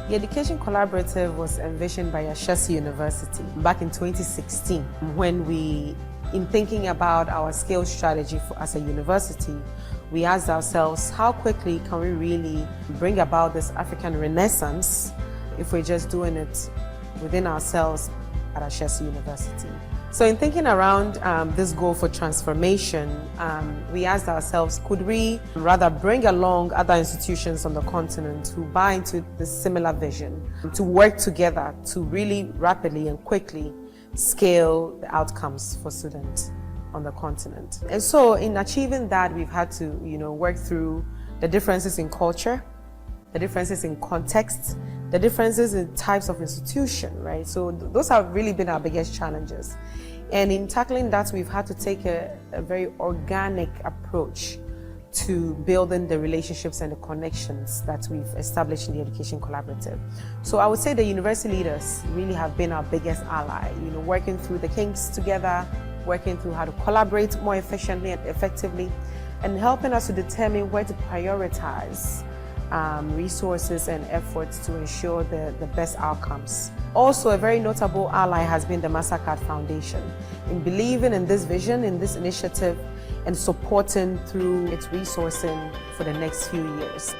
The Education Collaborative was envisioned by Ashesi University back in 2016 when in thinking about our skills strategy as a university, we asked ourselves, how quickly can we really bring about this African Renaissance if we're just doing it within ourselves at Ashesi University? So in thinking around this goal for transformation, we asked ourselves, could we rather bring along other institutions on the continent who buy into this similar vision to work together to really rapidly and quickly scale the outcomes for students on the continent. And so in achieving that, we've had to work through the differences in culture, the differences in context, the differences in types of institution, right? So those have really been our biggest challenges. And in tackling that, we've had to take a very organic approach to building the relationships and the connections that we've established in the Education Collaborative. So I would say the university leaders really have been our biggest ally, working through the kinks together, working through how to collaborate more efficiently and effectively, and helping us to determine where to prioritize resources and efforts to ensure the best outcomes. Also, a very notable ally has been the MasterCard Foundation in believing in this vision, in this initiative, and supporting through its resourcing for the next few years.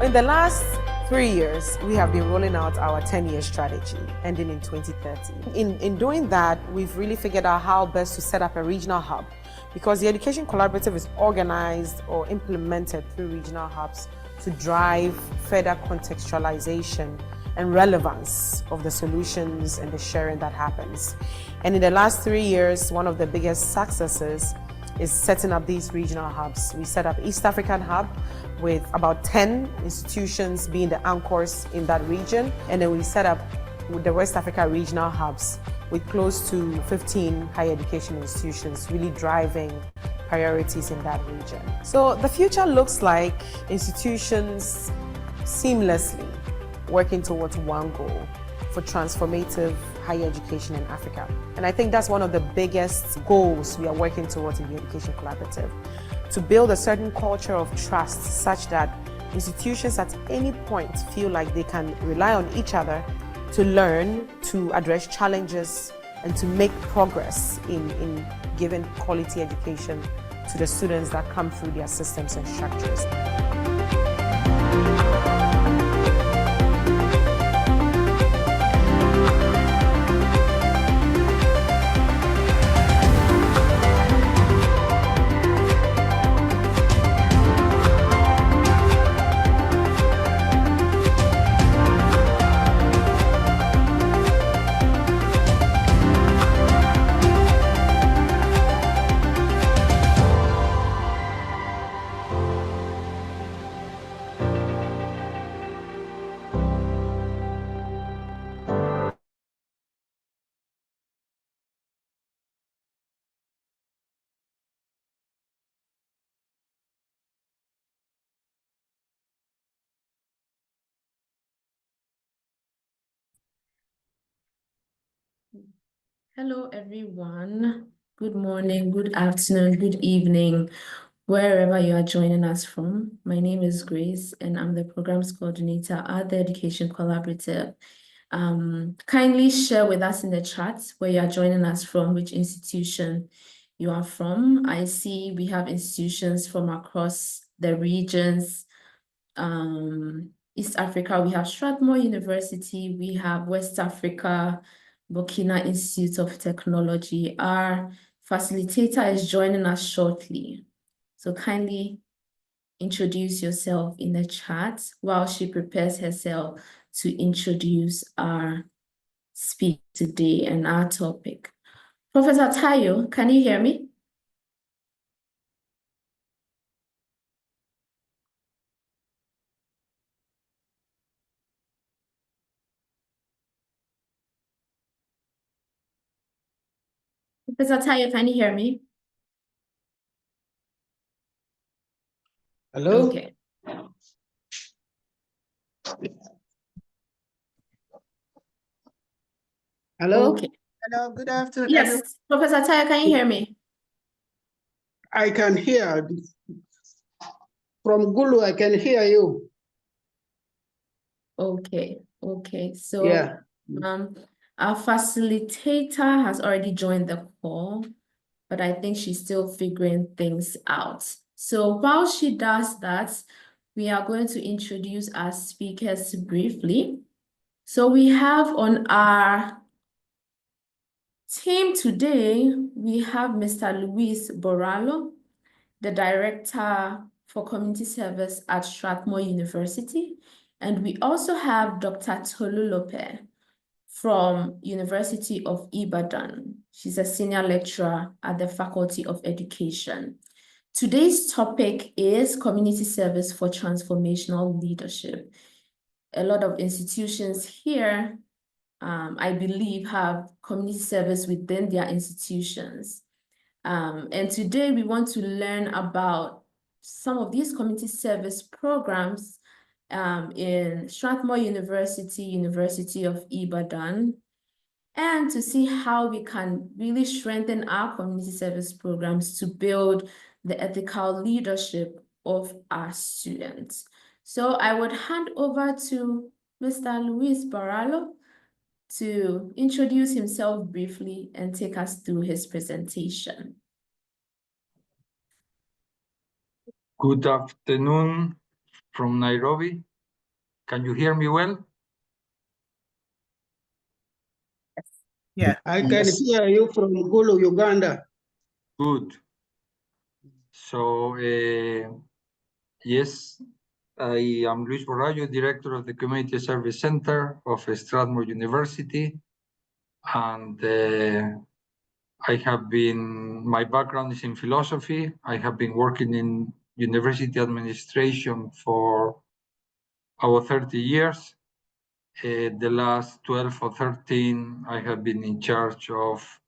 In the last 3 years, we have been rolling out our 10-year strategy, ending in 2030. In doing that, we've really figured out how best to set up a regional hub, because the Education Collaborative is organized or implemented through regional hubs to drive further contextualization and relevance of the solutions and the sharing that happens. And in the last 3 years, one of the biggest successes is setting up these regional hubs. We set up East African Hub with about 10 institutions being the anchors in that region. And then we set up with the West Africa regional hubs with close to 15 higher education institutions really driving priorities in that region. So the future looks like institutions seamlessly working towards one goal for transformative higher education in Africa. And I think that's one of the biggest goals we are working towards in the Education Collaborative, to build a certain culture of trust such that institutions at any point feel like they can rely on each other to learn, to address challenges, and to make progress in giving quality education to the students that come through their systems and structures. Hello, everyone. Good morning, good afternoon, good evening, wherever you are joining us from. My name is Grace, and I'm the Programs Coordinator at the Education Collaborative. Kindly share with us in the chat where you are joining us from, which institution you are from. I see we have institutions from across the regions. East Africa, we have Strathmore University, we have West Africa, Burkina Institute of Technology. Our facilitator is joining us shortly. So kindly introduce yourself in the chat while she prepares herself to introduce our speaker today and our topic. Professor Tayo, can you hear me? Professor Tayo, can you hear me? Hello? Okay. Hello? Okay. Hello, good afternoon. Yes, everyone. Professor Tayo, can you hear me? I can hear. from Gulu, I can hear you. Okay. So Yeah. our facilitator has already joined the call, but I think she's still figuring things out. So while she does that, we are going to introduce our speakers briefly. So we have on our team today, we have Mr. Luis Borrallo, the Director for Community Service at Strathmore University. And we also have Dr. Tolu Lope from University of Ibadan. She's a senior lecturer at the Faculty of Education. Today's topic is community service for transformational leadership. A lot of institutions here, I believe, have community service within their institutions. And today we want to learn about some of these community service programs in Strathmore University, University of Ibadan, and to see how we can really strengthen our community service programs to build the ethical leadership of our students. So I would hand over to Mr. Luis Baralo to introduce himself briefly and take us through his presentation. Good afternoon from Nairobi. Can you hear me well? Yeah, I can Yes. hear you from Gulu, Uganda. Good. So, yes, I am Luis Borrallo, Director of the Community Service Center of Strathmore University. And my background is in philosophy. I have been working in university administration for over 30 years. The last 12 or 13, I have been in charge of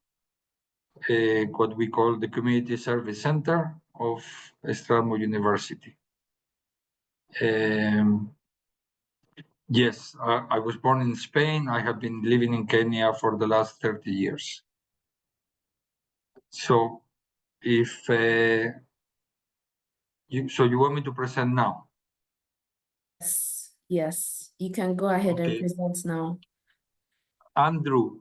what we call the Community Service Center of Strathmore University. Yes, I was born in Spain. I have been living in Kenya for the last 30 years. So, if you want me to present now? Yes, you can go ahead and Okay. present now. Andrew,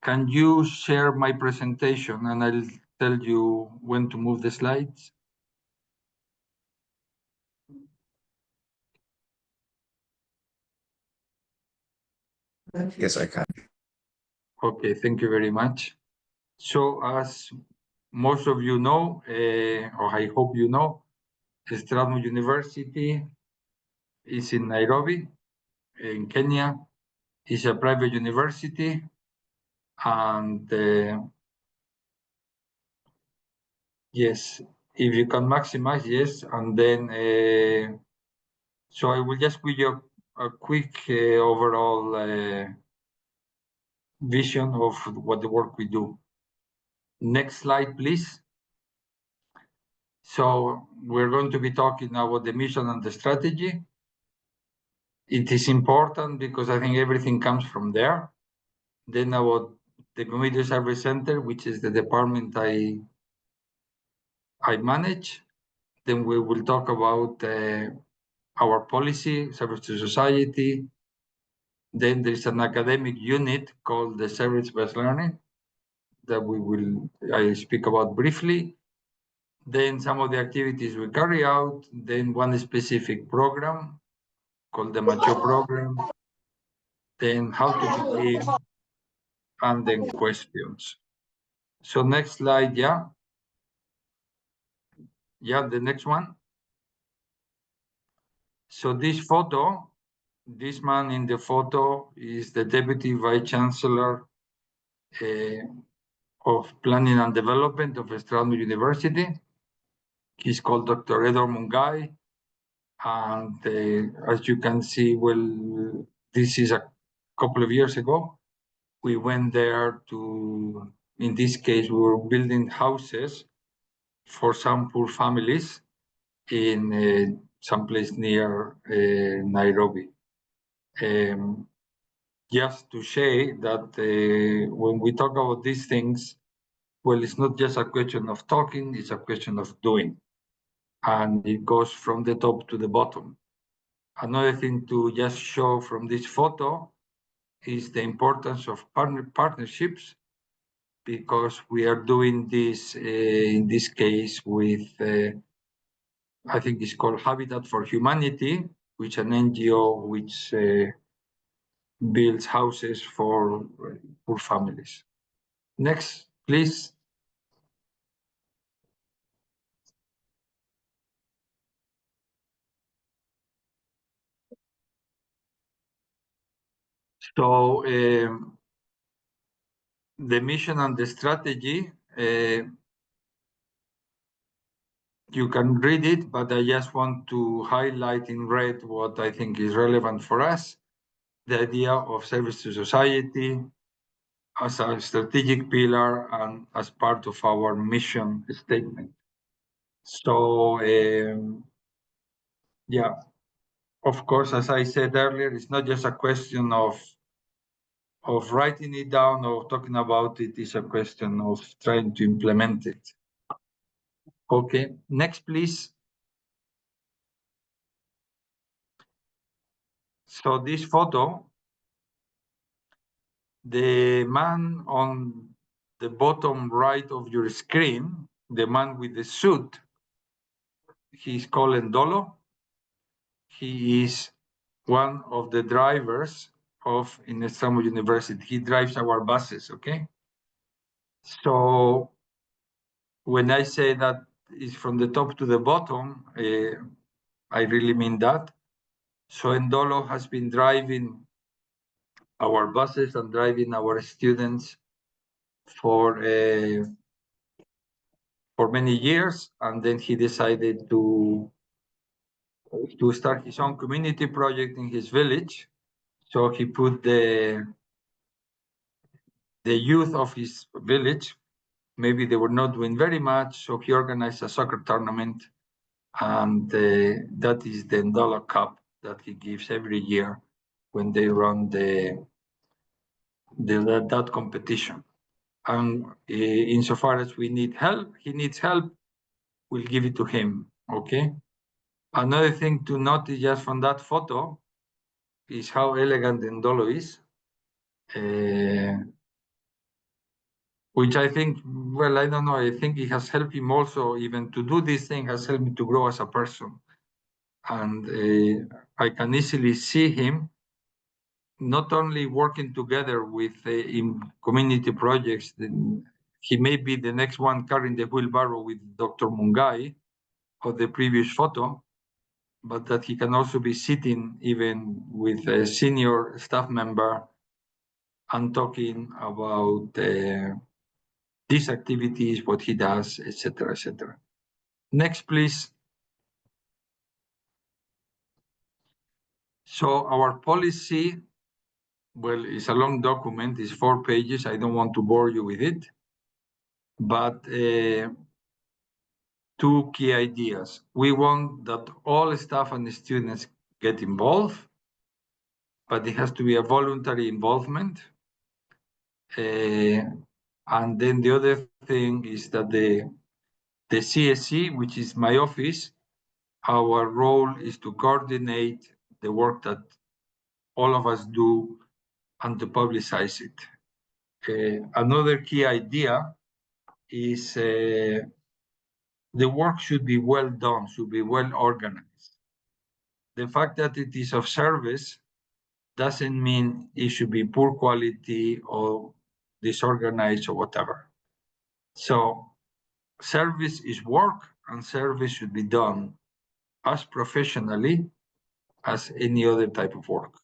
can you share my presentation and I'll tell you when to move the slides? Yes, I can. Okay, thank you very much. So as most of you know, or I hope you know, Strathmore University is in Nairobi, in Kenya. It's a private university, and yes, if you can maximize, yes, and then so I will just give you a quick overall vision of what the work we do. Next slide, please. So we're going to be talking about the mission and the strategy. It is important because I think everything comes from there. Then about the Community Service Center, which is the department I manage. Then we will talk about our policy, service to society. Then there's an academic unit called the service-based learning that I speak about briefly. Then some of the activities we carry out, then one specific program called the Mature program, then how to begin, and then questions. So next slide, yeah. Yeah, the next one. So this photo, this man in the photo is the Deputy Vice Chancellor of Planning and Development of Strathmore University. He's called Dr. Edward Mungai. And as you can see, well, this is a couple of years ago. We went there to, in this case, we were building houses for some poor families in someplace near Nairobi. Just to say that when we talk about these things, well, it's not just a question of talking, it's a question of doing. and it goes from the top to the bottom. Another thing to just show from this photo is the importance of partnerships, because we are doing this in this case with, I think it's called Habitat for Humanity, which is an NGO which builds houses for poor families. Next, please. So the mission and the strategy, you can read it, but I just want to highlight in red what I think is relevant for us. The idea of service to society as a strategic pillar and as part of our mission statement. So, yeah, of course, as I said earlier, it's not just a question of writing it down or talking about it, it's a question of trying to implement it. Okay, next, please. So this photo, the man on the bottom right of your screen, the man with the suit, he's called Ndolo. He is one of the drivers of EnLCoP University. He drives our buses, okay? So when I say that it's from the top to the bottom, I really mean that. So Ndolo has been driving our buses and driving our students for many years, and then he decided to start his own community project in his village. So he put the youth of his village, maybe they were not doing very much, so he organized a soccer tournament, and that is the EnLCoP that he gives every year when they run that competition. And insofar as we need help, he needs help, we'll give it to him, okay? Another thing to notice just from that photo is how elegant Ndolo is, which I think, well, I don't know, I think it has helped him also, even to do this thing has helped me to grow as a person. And I can easily see him not only working together with in community projects, he may be the next one carrying the wheelbarrow with Dr. Mungai of the previous photo, but that he can also be sitting even with a senior staff member and talking about these activities, what he does, etc., etc. Next, please. So our policy, well, it's a long document, it's 4 pages. I don't want to bore you with it, but 2 key ideas. We want that all staff and students get involved, but it has to be a voluntary involvement. And then the other thing is that the CSC, which is my office, our role is to coordinate the work that all of us do and to publicize it. Another key idea is the work should be well done, should be well organized. The fact that it is of service doesn't mean it should be poor quality or disorganized or whatever. So service is work, and service should be done as professionally as any other type of work.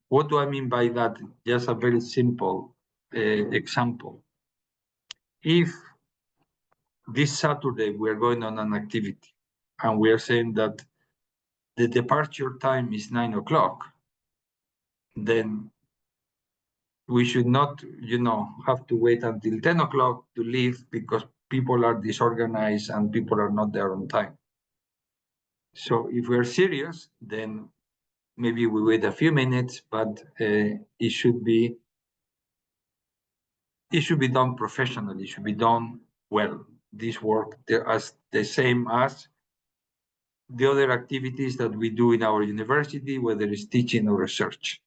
What do I mean by that? Just a very simple example. If this Saturday we are going on an activity and we are saying that the departure time is 9 o'clock, then we should not, have to wait until 10 o'clock to leave because people are disorganized and people are not there on time. So if we're serious, then maybe we wait a few minutes, but it should be done professionally, it should be done well. this work as the same as the other activities that we do in our university, whether it's teaching or research.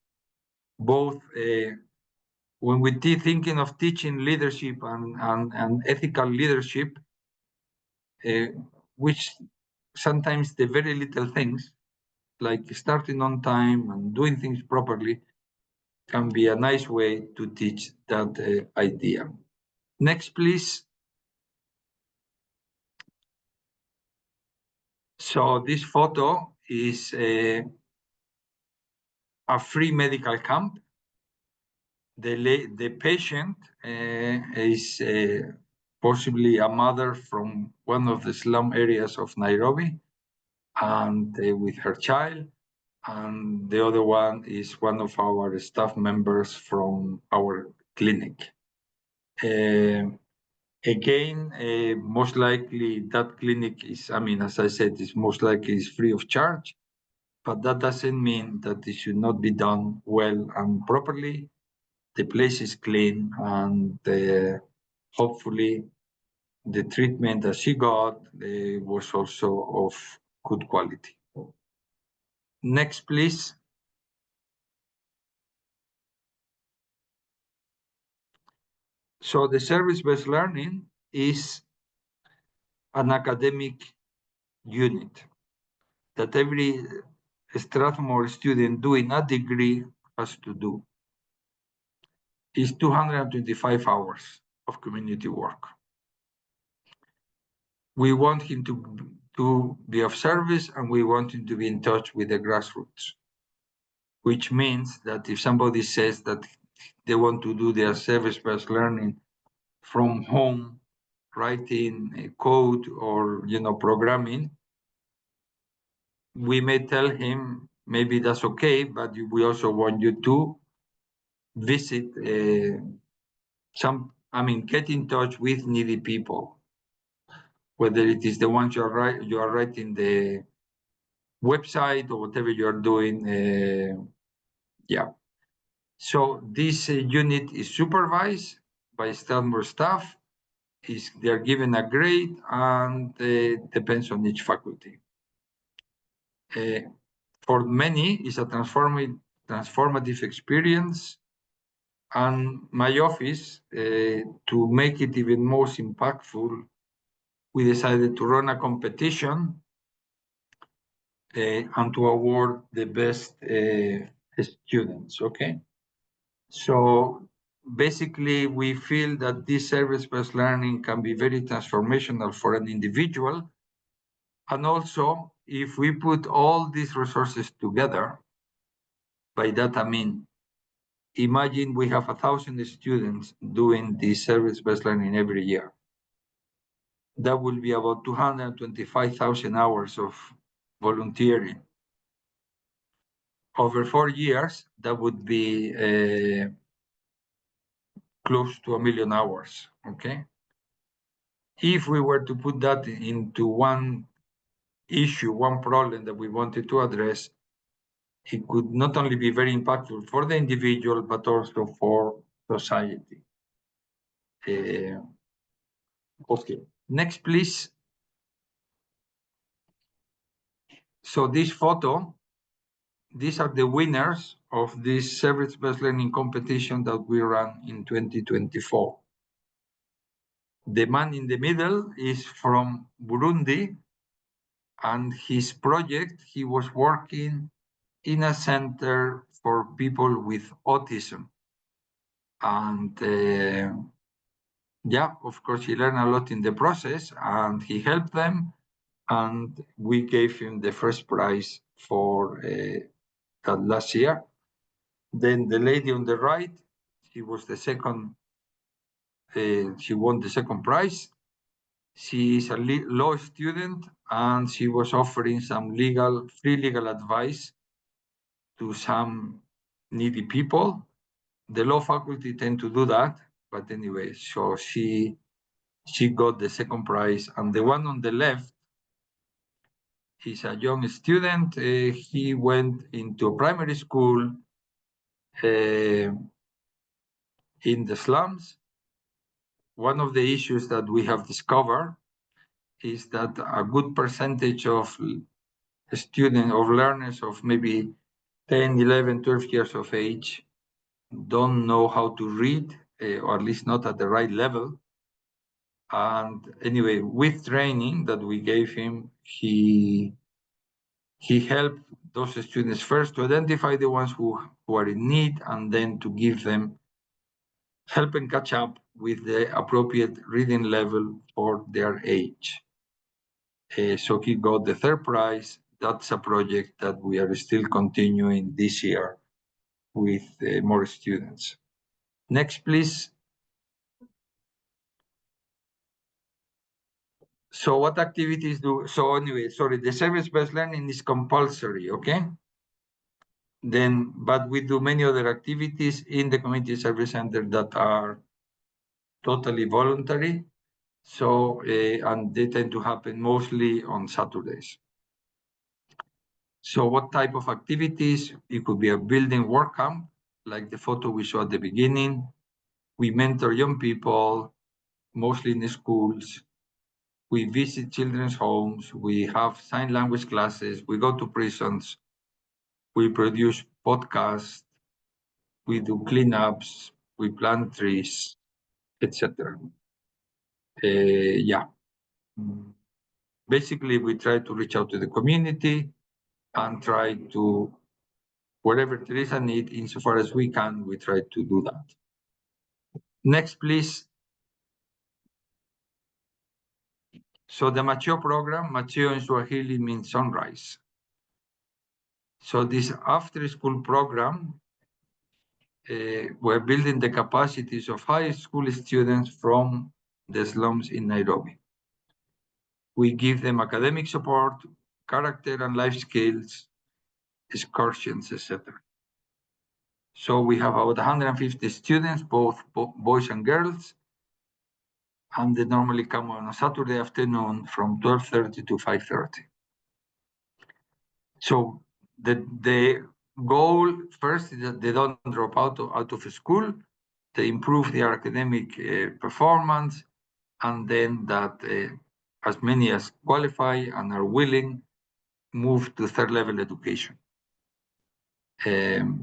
Both when we thinking of teaching leadership and ethical leadership, which sometimes the very little things, like starting on time and doing things properly, can be a nice way to teach that idea. Next, please. So this photo is a free medical camp. The patient is possibly a mother from one of the slum areas of Nairobi, and with her child. And the other one is one of our staff members from our clinic. Again, most likely that clinic is, as I said, is most likely is free of charge, but that doesn't mean that it should not be done well and properly. The place is clean, and hopefully the treatment that she got was also of good quality. Next, please. So the service-based learning is an academic unit that every Strathmore student doing a degree has to do. It's 225 hours of community work. We want him to be of service, and we want him to be in touch with the grassroots, which means that if somebody says that they want to do their service-based learning from home, writing code or programming, we may tell him maybe that's okay, but we also want you to visit get in touch with needy people, whether it is the ones you are writing the website or whatever you are doing. So this unit is supervised by Strathmore staff. They are given a grade, and depends on each faculty. For many, it's a transformative experience. And my office, to make it even more impactful, we decided to run a competition and to award the best students, okay? So basically, we feel that this service-based learning can be very transformational for an individual. And also, if we put all these resources together, by that I mean, imagine we have 1,000 students doing this service-based learning every year. That will be about 225,000 hours of volunteering. Over 4 years, that would be close to 1 million hours, okay? If we were to put that into one issue, one problem that we wanted to address, it could not only be very impactful for the individual, but also for society. Okay, next, please. So this photo, these are the winners of this service-based learning competition that we ran in 2024. The man in the middle is from Burundi, and his project, he was working in a center for people with autism. And of course, he learned a lot in the process, and he helped them, and we gave him the first prize for that last year. Then the lady on the right, she was the second, she won the second prize. She is a law student, and she was offering some free legal advice to some needy people. The law faculty tend to do that, but anyway, so she got the second prize. And the one on the left, he's a young student. He went into a primary school in the slums, one of the issues that we have discovered is that a good percentage of students, of learners of maybe 10, 11, 12 years of age don't know how to read, or at least not at the right level. And anyway, with training that we gave him, he helped those students first to identify the ones who are in need, and then to give them help and catch up with the appropriate reading level for their age. So he got the third prize. That's a project that we are still continuing this year with more students. Next, please. So what activities do, so anyway, sorry, the service-based learning is compulsory, okay? Then, but we do many other activities in the community service center that are totally voluntary. So, and they tend to happen mostly on Saturdays. So what type of activities? It could be a building work camp, like the photo we saw at the beginning. We mentor young people, mostly in the schools. We visit children's homes. We have sign language classes. We go to prisons. We produce podcasts. We do cleanups. We plant trees, etc. Yeah. Basically, we try to reach out to the community and try to, wherever there is a need, insofar as we can, we try to do that. Next, please. So the Macheo program, Macheo in Swahili means sunrise. So this after-school program, we're building the capacities of high school students from the slums in Nairobi. We give them academic support, character and life skills, excursions, etc. So we have about 150 students, both boys and girls, and they normally come on a Saturday afternoon from 12:30 to 5:30. So the goal first is that they don't drop out of school, they improve their academic performance, and then that as many as qualify and are willing move to third level education.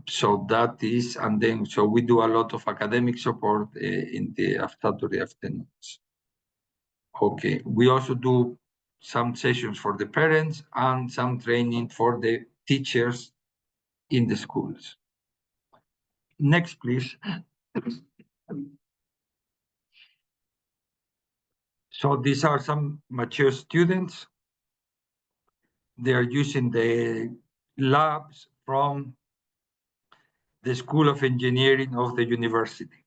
So that is, and then so we do a lot of academic support in the Saturday afternoons. Okay, we also do some sessions for the parents and some training for the teachers in the schools. Next, please. So these are some mature students. They are using the labs from the School of Engineering of the university.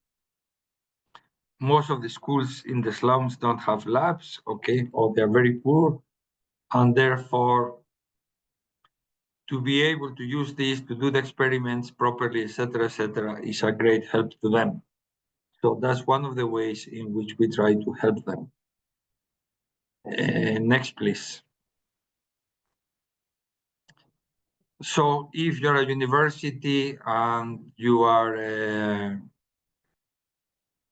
Most of the schools in the slums don't have labs, okay, or they're very poor, and therefore to be able to use this to do the experiments properly, etc., is a great help to them. So that's one of the ways in which we try to help them. Next, please. So if you're a university and you are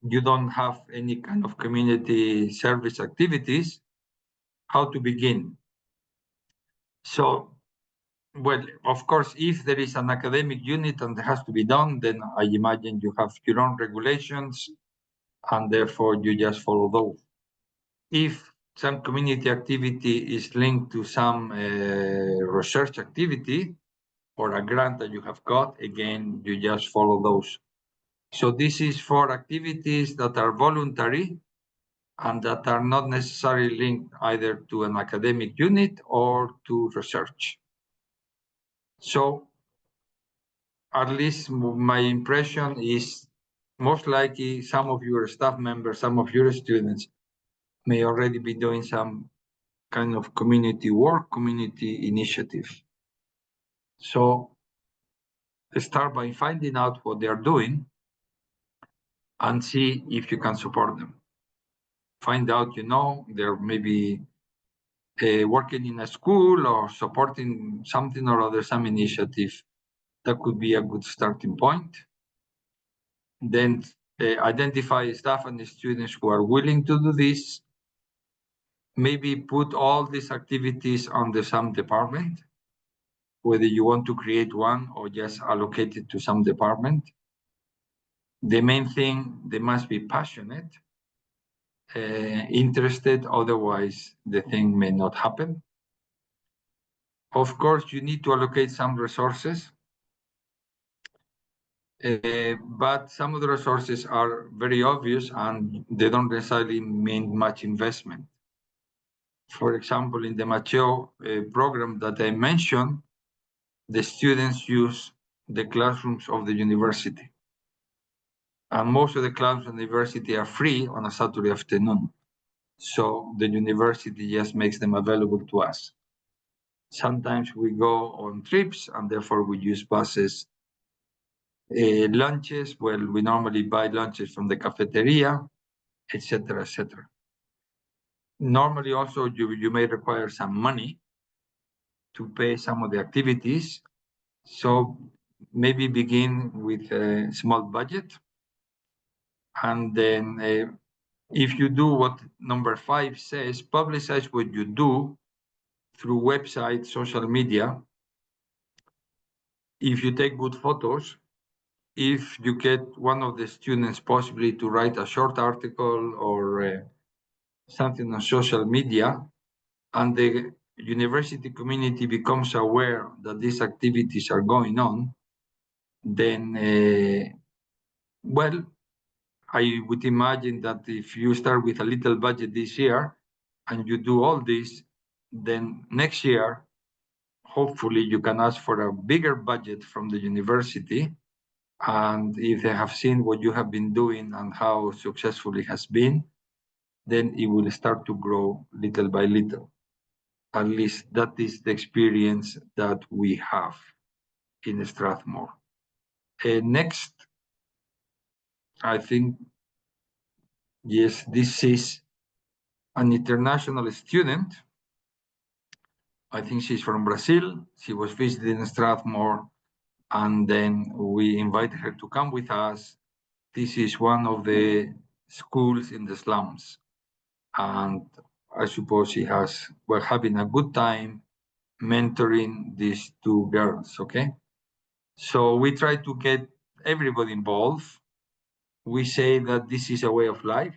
you don't have any kind of community service activities, how to begin? So, well, of course, if there is an academic unit and it has to be done, then I imagine you have your own regulations and therefore you just follow those. If some community activity is linked to some research activity or a grant that you have got, again, you just follow those. So this is for activities that are voluntary and that are not necessarily linked either to an academic unit or to research. So at least my impression is most likely some of your staff members, some of your students may already be doing some kind of community work, community initiative. So start by finding out what they are doing and see if you can support them. Find out, they're maybe working in a school or supporting something or other, some initiative. That could be a good starting point. Then identify staff and students who are willing to do this, maybe put all these activities under some department, whether you want to create one or just allocate it to some department. The main thing, they must be passionate, interested, otherwise the thing may not happen. Of course, you need to allocate some resources, but some of the resources are very obvious and they don't necessarily mean much investment. For example, in the Macheo program that I mentioned, the students use the classrooms of the university. And most of the classrooms in the university are free on a Saturday afternoon. So the university just makes them available to us. Sometimes we go on trips and therefore we use buses. Lunches, well, we normally buy lunches from the cafeteria, etc., etc. Normally also you may require some money to pay some of the activities. So maybe begin with a small budget. And then if you do what number 5 says, publicize what you do through websites, social media. If you take good photos, if you get one of the students possibly to write a short article or something on social media, and the university community becomes aware that these activities are going on, then, well, I would imagine that if you start with a little budget this year and you do all this, then next year, hopefully you can ask for a bigger budget from the university. And if they have seen what you have been doing and how successful it has been, then it will start to grow little by little. At least that is the experience that we have in Strathmore. Next, I think, yes, this is an international student. I think she's from Brazil. She was visiting Strathmore, and then we invited her to come with us. This is one of the schools in the slums. And I suppose she has, we're having a good time mentoring these 2 girls, okay? So we try to get everybody involved. We say that this is a way of life.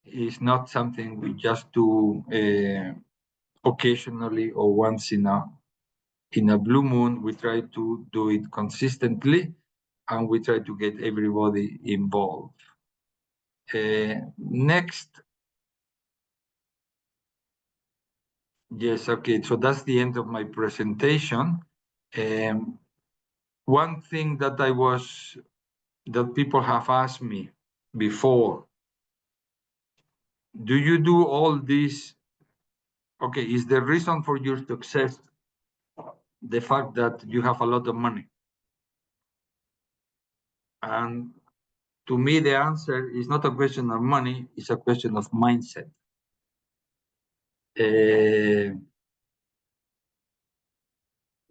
It's not something we just do occasionally or once in a blue moon. We try to do it consistently, and we try to get everybody involved. Next. Yes, okay, so that's the end of my presentation. One thing that people have asked me before, do you do all this? Okay, is the reason for your success the fact that you have a lot of money? And to me, the answer is not a question of money, it's a question of mindset.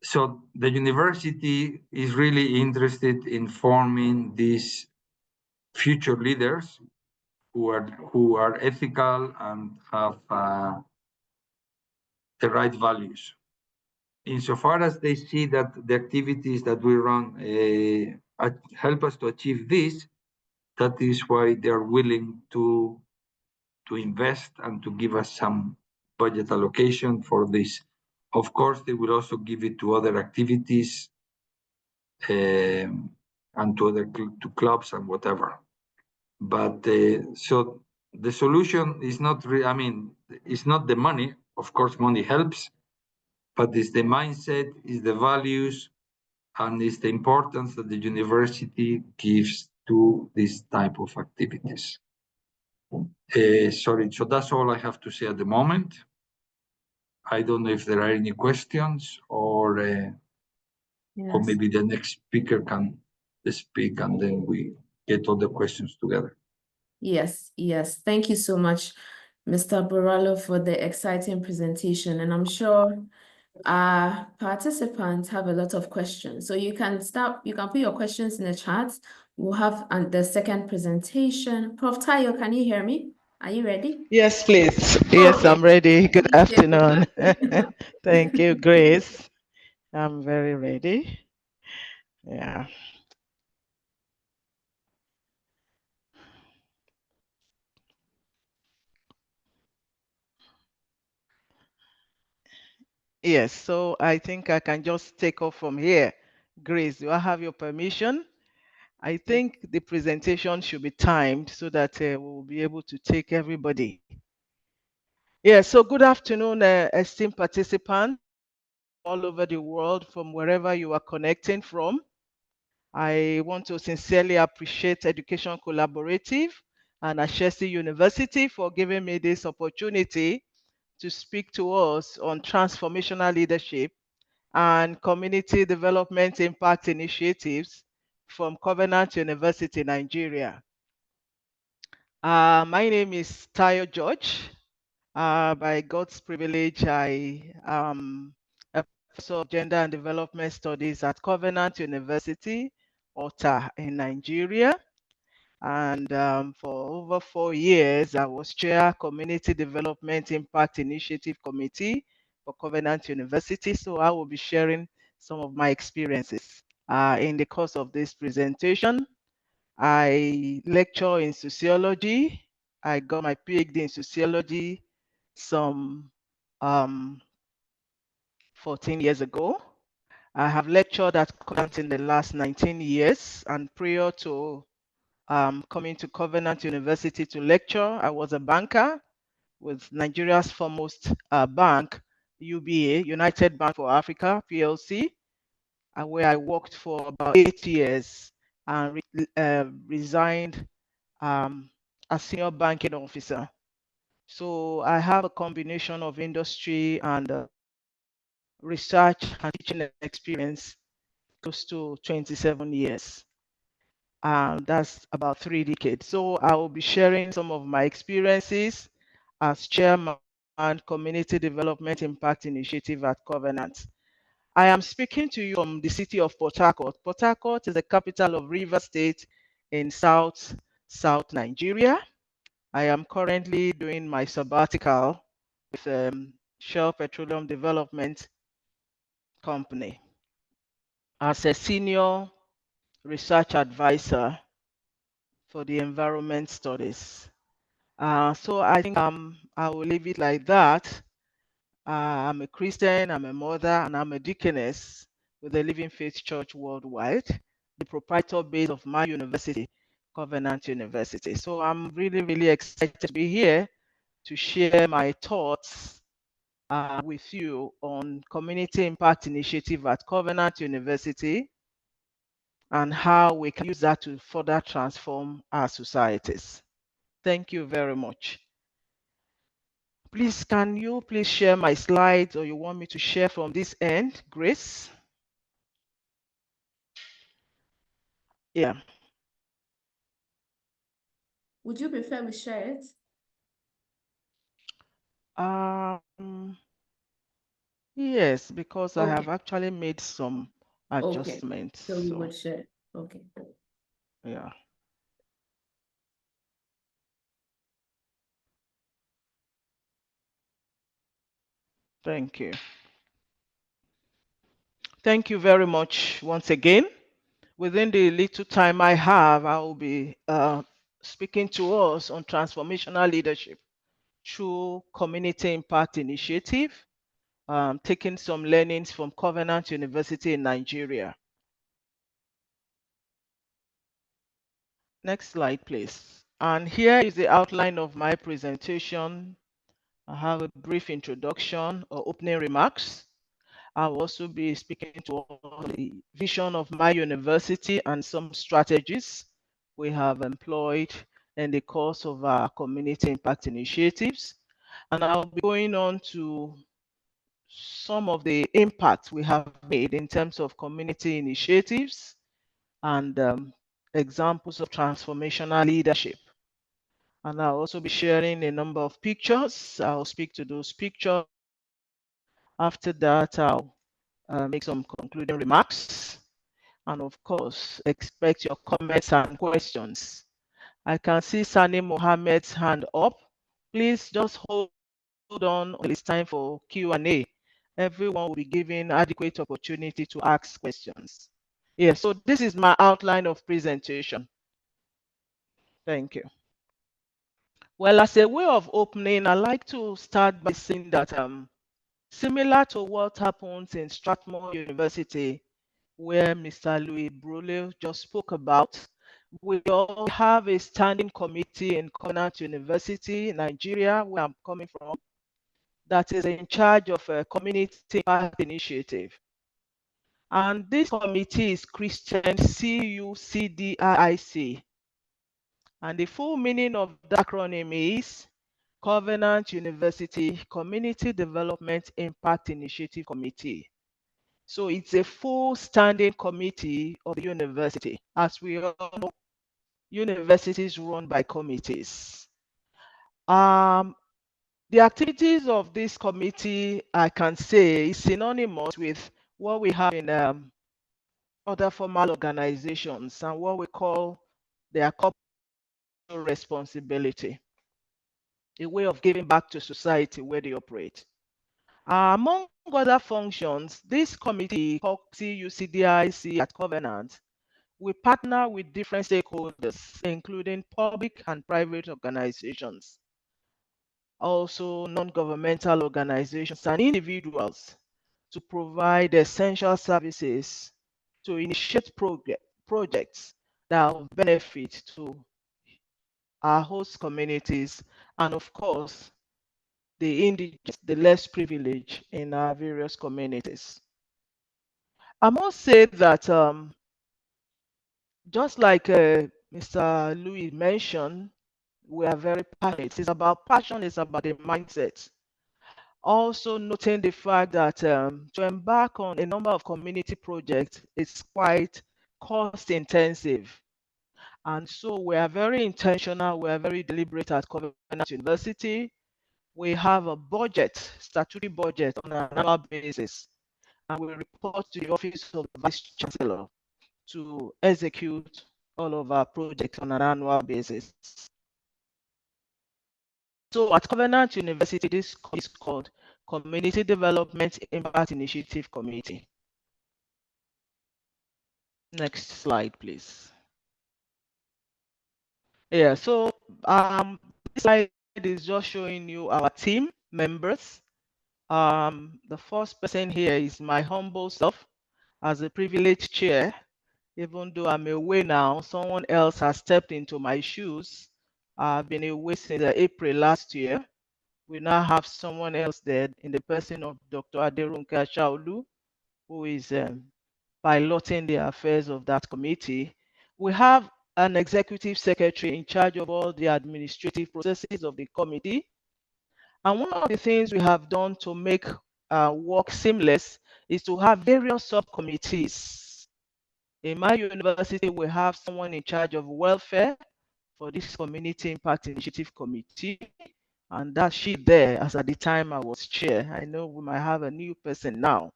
So the university is really interested in forming these future leaders who are ethical and have the right values. Insofar as they see that the activities that we run help us to achieve this, that is why they are willing to invest and to give us some budget allocation for this. Of course, they will also give it to other activities and to clubs and whatever. But so the solution is not, it's not the money. Of course, money helps, but it's the mindset, it's the values, and it's the importance that the university gives to this type of activities. Sorry, so that's all I have to say at the moment. I don't know if there are any questions or maybe the next speaker can speak and then we get all the questions together. Yes. Thank you so much, Mr. Borrallo, for the exciting presentation. And I'm sure our participants have a lot of questions. So you can put your questions in the chat we'll have the second presentation. Prof. Tayo, can you hear me? Are you ready? Yes, please. Yes, Okay. I'm ready. Good Thank you. afternoon. Thank you, Grace. I'm very ready. Yeah. Yes, so I think I can just take off from here. Grace, do I have your permission? I think the presentation should be timed so that we'll be able to take everybody. Yeah, so good afternoon, esteemed participants all over the world from wherever you are connecting from. I want to sincerely appreciate Education Collaborative and Ashesi University for giving me this opportunity to speak to us on transformational leadership and community development impact initiatives from Covenant University, Nigeria. My name is Tayo George. By God's privilege, I am a professor of gender and development studies at Covenant University, Ota in Nigeria. And for over 4 years, I was chair Community Development Impact Initiative Committee for Covenant University. So I will be sharing some of my experiences in the course of this presentation. I lecture in sociology. I got my PhD in sociology some 14 years ago. I have lectured at Covenant in the last 19 years, and prior to coming to Covenant University to lecture, I was a banker with Nigeria's foremost bank, UBA, United Bank for Africa, PLC, where I worked for about 8 years and resigned as senior banking officer. So I have a combination of industry and research and teaching experience close to 27 years. That's about 3 decades. So I will be sharing some of my experiences as chairman Community Development Impact Initiative at Covenant. I am speaking to you from the city of Port Harcourt. Port Harcourt is the capital of Rivers State in South Nigeria. I am currently doing my sabbatical with Shell Petroleum Development Company as a senior research advisor for the environment studies. So I think I will leave it like that. I'm a Christian, I'm a mother, and I'm a deaconess with the Living Faith Church Worldwide, the proprietor base of my university, Covenant University. So I'm really, really excited to be here to share my thoughts with you on Community Impact Initiative at Covenant University and how we can use that to further transform our societies. Thank you very much. Please, can you please share my slides, or you want me to share from this end, Grace? Yeah. Would you prefer we share it? Yes, because I Okay. have actually made some adjustments. So we would share. Okay. Yeah. Thank you. Thank you very much once again. Within the little time I have, I will be speaking to us on transformational leadership through Community Impact Initiative, taking some learnings from Covenant University in Nigeria. Next slide, please. And here is the outline of my presentation. I have a brief introduction or opening remarks. I'll also be speaking to the vision of my university and some strategies we have employed in the course of our community impact initiatives. And I'll be going on to some of the impacts we have made in terms of community initiatives and examples of transformational leadership. And I'll also be sharing a number of pictures. I'll speak to those pictures. After that, I'll make some concluding remarks. And of course, expect your comments and questions. I can see Sani Mohammed's hand up. Please just hold on until it's time for Q&A. Everyone will be given adequate opportunity to ask questions. Yes, so this is my outline of presentation. Thank you. Well, as a way of opening, I like to start by saying that similar to what happens in Strathmore University, where Mr. Louis Brule just spoke about, we all have a standing committee in Covenant University, Nigeria, where I'm coming from, that is in charge of a community impact initiative. And this committee is Christian CUCDIC. And the full meaning of the acronym is Covenant University Community Development Impact Initiative Committee. So it's a full standing committee of the university. As we all know, universities run by committees. The activities of this committee, I can say, is synonymous with what we have in other formal organizations and what we call their corporate responsibility, a way of giving back to society where they operate. Among other functions, this committee called CUCDIC at Covenant, we partner with different stakeholders, including public and private organizations, also non-governmental organizations and individuals, to provide essential services, to initiate projects that will benefit to our host communities, and of course, the indigenous, the less privileged in our various communities. I must say that just like Mr. Louis mentioned, we are very passionate. It's about passion, it's about the mindset. Also noting the fact that to embark on a number of community projects is quite cost intensive. And so we are very intentional, we are very deliberate at Covenant University. We have a budget, statutory budget on an annual basis, and we report to the Office of the Vice Chancellor to execute all of our projects on an annual basis. So at Covenant University, this is called Community Development Impact Initiative Committee. Next slide, please. Yeah, so this slide is just showing you our team members. The first person here is my humble self as a privileged chair. Even though I'm away now, someone else has stepped into my shoes. I've been away since April last year. We now have someone else there in the person of Dr. Aderunke Ashaolu, who is piloting the affairs of that committee. We have an executive secretary in charge of all the administrative processes of the committee. And one of the things we have done to make work seamless is to have various subcommittees. In my university, we have someone in charge of welfare for this Community Impact Initiative Committee. And that she there as at the time I was chair. I know we might have a new person now.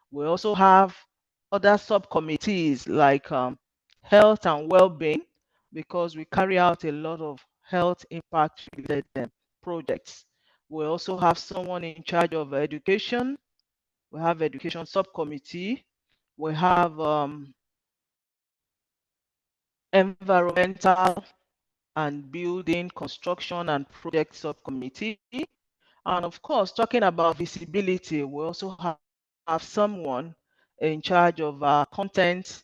We also have other subcommittees like health and well-being, because we carry out a lot of health impact related projects. We also have someone in charge of education. We have education subcommittee. We have environmental and building, construction and project subcommittee. And of course, talking about visibility, we also have someone in charge of content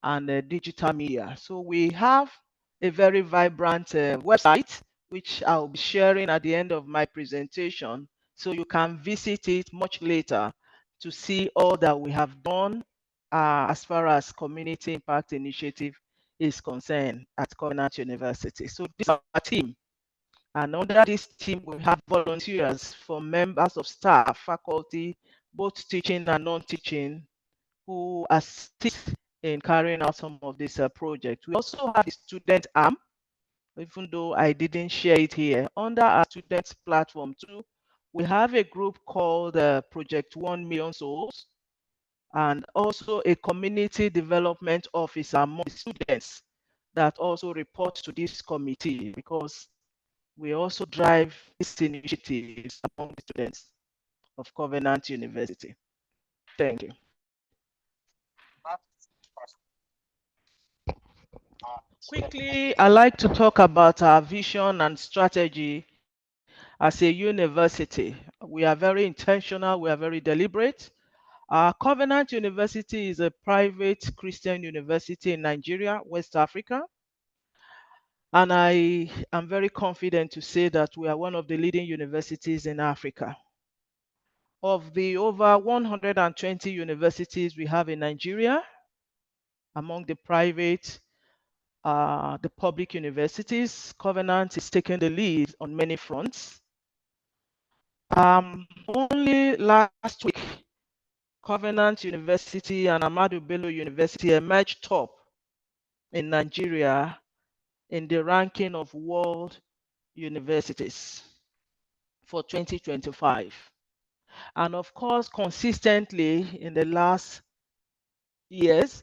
and digital media. So we have a very vibrant website, which I'll be sharing at the end of my presentation. So you can visit it much later to see all that we have done as far as Community Impact Initiative is concerned at Covenant University. So this is our team. And under this team, we have volunteers from members of staff, faculty, both teaching and non-teaching, who assist in carrying out some of these projects. We also have the student arm, even though I didn't share it here. Under our students platform too, we have a group called Project 1 Million Souls. and also a community development officer among the students that also report to this committee, because we also drive these initiatives among the students of Covenant University. Thank you. Quickly, I'd like to talk about our vision and strategy as a university. We are very intentional, we are very deliberate. Covenant University is a private Christian university in Nigeria, West Africa. And I am very confident to say that we are one of the leading universities in Africa. Of the over 120 universities we have in Nigeria, among the private, the public universities, Covenant is taking the lead on many fronts. Only last week, Covenant University and Ahmadu Bello University emerged top in Nigeria in the ranking of world universities for 2025. And of course, consistently in the last years,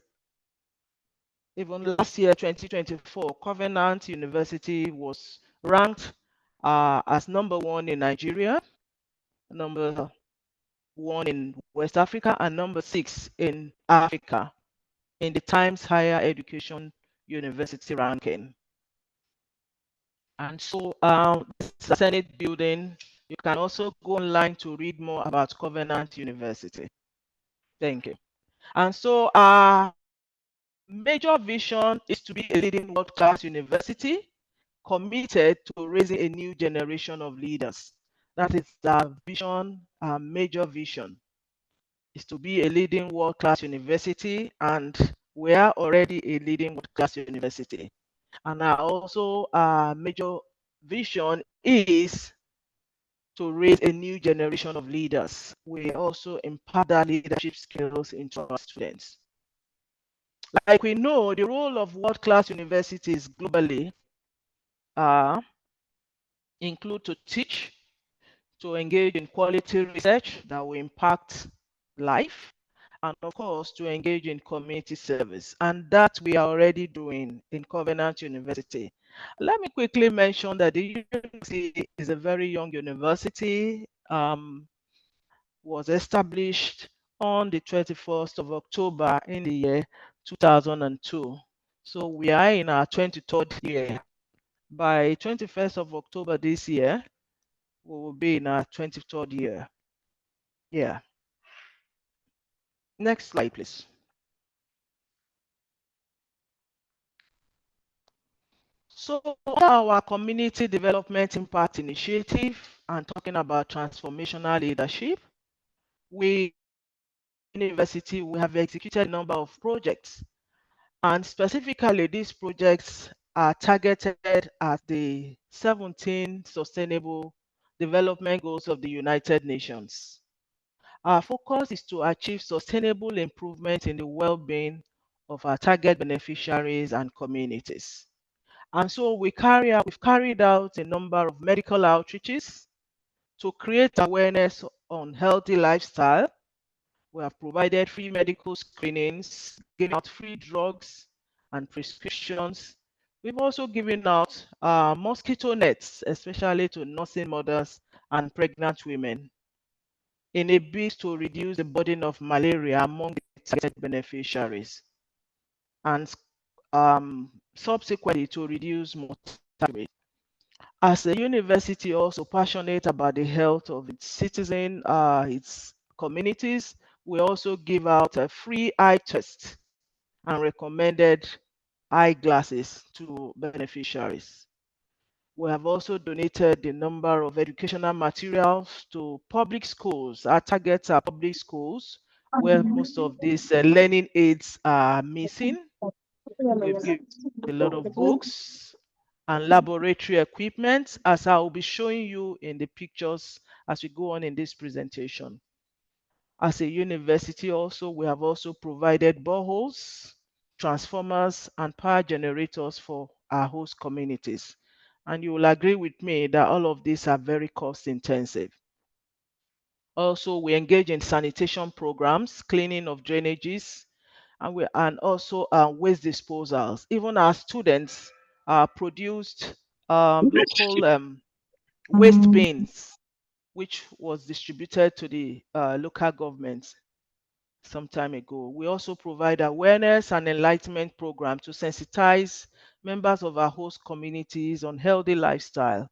even last year, 2024, Covenant University was ranked as number one in Nigeria, number one in West Africa, and number 6 in Africa in the Times Higher Education University ranking. And so the Senate building, you can also go online to read more about Covenant University. Thank you. And so our major vision is to be a leading world-class university committed to raising a new generation of leaders. That is our vision, our major vision, is to be a leading world-class university, and we are already a leading world-class university. And our major vision is to raise a new generation of leaders. We also impart that leadership skills into our students. Like we know, the role of world-class universities globally include to teach, to engage in quality research that will impact life, and of course, to engage in community service. And that we are already doing in Covenant University. Let me quickly mention that the university is a very young university, was established on the 21st of October in the year 2002. So we are in our 23rd year. By 21st of October this year, we will be in our 23rd year. Yeah. Next slide, please. So our community development impact initiative and talking about transformational leadership, we university we have executed a number of projects, and specifically these projects are targeted at the 17 sustainable development goals of the United Nations. Our focus is to achieve sustainable improvement in the well-being of our target beneficiaries and communities. And so we've carried out a number of medical outreaches to create awareness on healthy lifestyle. We have provided free medical screenings, given out free drugs and prescriptions. We've also given out mosquito nets, especially to nursing mothers and pregnant women, in a bid to reduce the burden of malaria among the targeted beneficiaries, and subsequently to reduce mortality. As a university also passionate about the health of its citizens, its communities, we also give out a free eye test and recommended eyeglasses to beneficiaries. We have also donated a number of educational materials to public schools. Our targets are public schools where most of these learning aids are missing. We've given a lot of books and laboratory equipment, as I will be showing you in the pictures as we go on in this presentation. As a university also, we have also provided boreholes, transformers, and power generators for our host communities. And you will agree with me that all of these are very cost intensive. Also, we engage in sanitation programs, cleaning of drainages, and also waste disposals. Even our students produced local waste bins, which was distributed to the local governments some time ago. We also provide awareness and enlightenment program to sensitize members of our host communities on healthy lifestyle.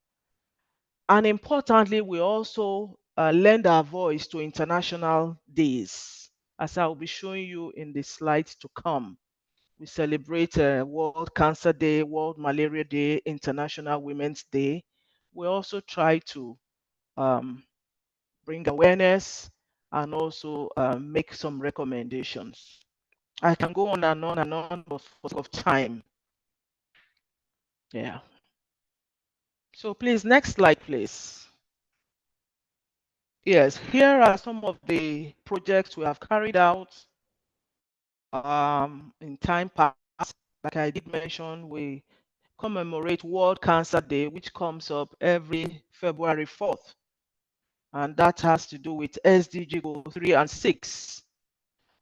And importantly, we also lend our voice to international days, as I will be showing you in the slides to come. We celebrate World Cancer Day, World Malaria Day, International Women's Day. We also try to bring awareness and also make some recommendations. I can go on and on, but for sake of time. Yeah. So please, next slide, please. Yes, here are some of the projects we have carried out in time past. Like I did mention, we commemorate World Cancer Day, which comes up every February 4th. And that has to do with SDG goal 3 and 6.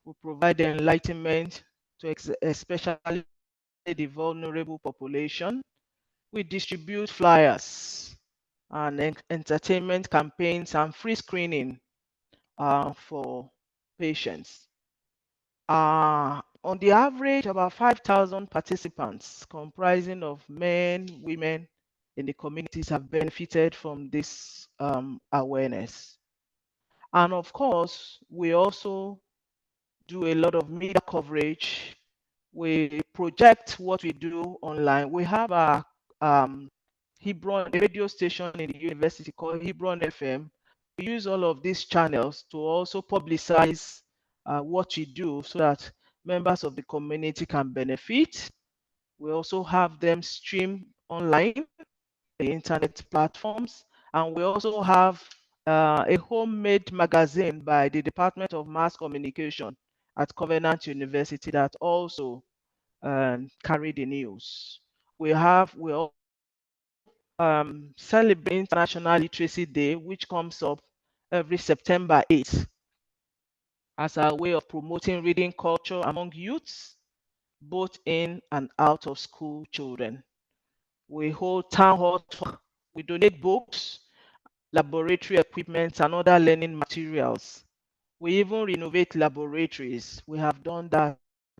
We provide enlightenment to especially the vulnerable population. We distribute flyers and entertainment campaigns and free screening for patients. On the average, about 5,000 participants comprising of men, women in the communities have benefited from this awareness. And of course, we also do a lot of media coverage. We project what we do online. We have a Hebron, a radio station in the university called Hebron FM. We use all of these channels to also publicize what we do so that members of the community can benefit. We also have them stream online, the internet platforms, and we also have a homemade magazine by the Department of Mass Communication at Covenant University that also carry the news. We also celebrate International Literacy Day, which comes up every September 8th as a way of promoting reading culture among youths, both in and out of school children. We hold town halls, we donate books, laboratory equipment, and other learning materials. We even renovate laboratories. We have done that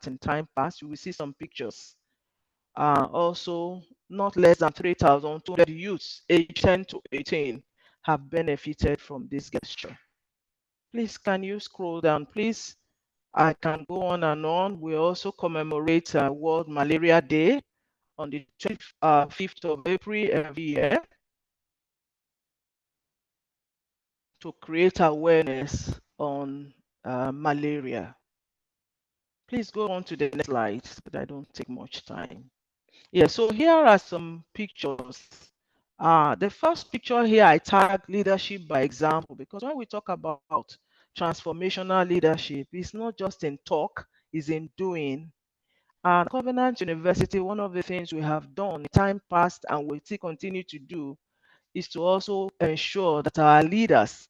in time past. You will see some pictures. Also, not less than 3,200 youths aged 10 to 18 have benefited from this gesture. Please, can you scroll down, please? I can go on and on. We also commemorate World Malaria Day on the 25th of April every year to create awareness on malaria. Please go on to the next slide, but I don't take much time. Yeah, so here are some pictures. The first picture here, I tag leadership by example, because when we talk about transformational leadership, it's not just in talk, it's in doing. And Covenant University, one of the things we have done in time past and will still continue to do is to also ensure that our leaders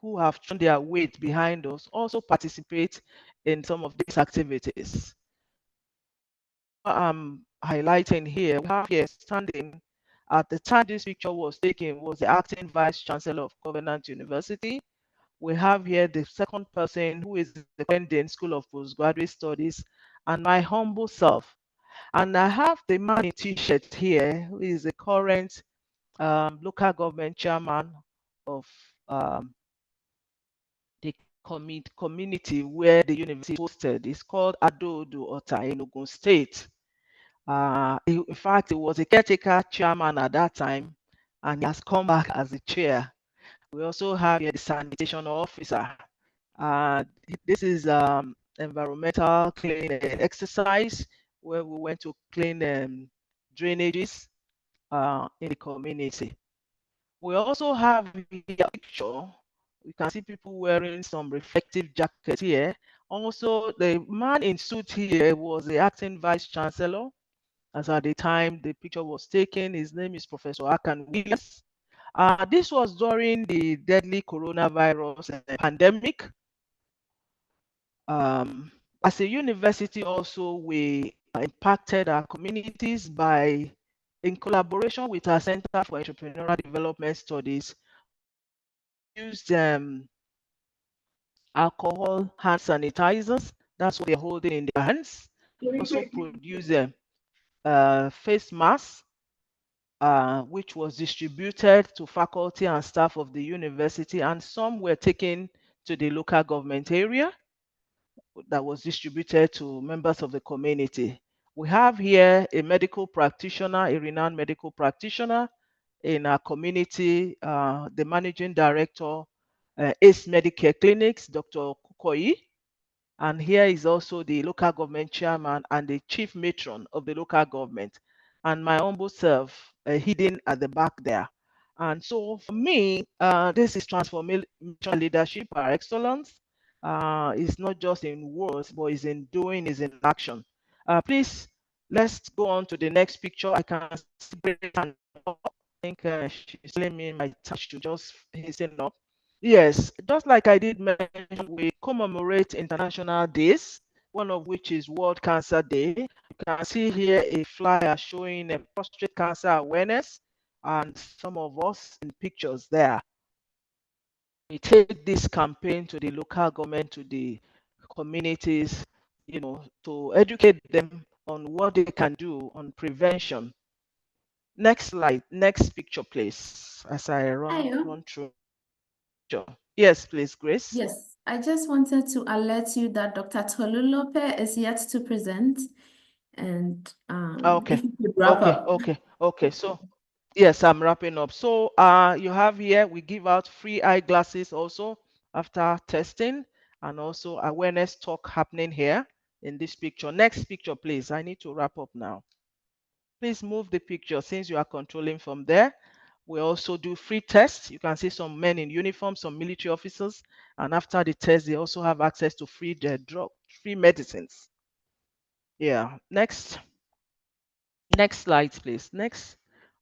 who have thrown their weight behind us also participate in some of these activities. I'm highlighting here, we have here standing at the time this picture was taken was the acting vice chancellor of Covenant University. We have here the second person who is the Dean School of Postgraduate Studies and my humble self. And I have the man in t-shirt here who is the current local government chairman of the community where the university is hosted. It's called Adodo Ota in Ogun State. In fact, he was a caretaker chairman at that time, and he has come back as the chair. We also have here the sanitation officer. This is environmental cleaning exercise where we went to clean drainages in the community. We also have a picture. You can see people wearing some reflective jackets here. Also, the man in suit here was the acting vice chancellor. As at the time the picture was taken, his name is Professor Akan Williams. This was during the deadly coronavirus pandemic. As a university also, we impacted our communities by, in collaboration with our Center for Entrepreneurial Development Studies, used alcohol hand sanitizers. That's what they're holding in their hands. We also produced face masks, which was distributed to faculty and staff of the university, and some were taken to the local government area that was distributed to members of the community. We have here a medical practitioner, a renowned medical practitioner in our community, the managing director, ACE Medicare Clinics, Dr. Kukoyi. And here is also the local government chairman and the chief matron of the local government, and my humble self hidden at the back there. And so for me, this is transformational leadership par excellence. It's not just in words, but it's in doing, it's in action. Please, let's go on to the next picture. I can see Grace and I think she's telling me my touch to just hasten up. Yes, just like I did mention, we commemorate international days, one of which is World Cancer Day. You can see here a flyer showing a prostate cancer awareness and some of us in pictures there. We take this campaign to the local government, to the communities, to educate them on what they can do on prevention. Next slide, next picture, please, as I run through. Yes, please, Grace. Yes, I just wanted to alert you that Dr. Tolulope is yet to present, and Okay. if you could wrap up. Okay. So, yes, I'm wrapping up. So, you have here, we give out free eyeglasses also after testing, and also awareness talk happening here in this picture. Next picture, please. I need to wrap up now. Please move the picture since you are controlling from there. We also do free tests. You can see some men in uniform, some military officers, and after the test, they also have access to free free medicines. Yeah. Next slide, please. Next,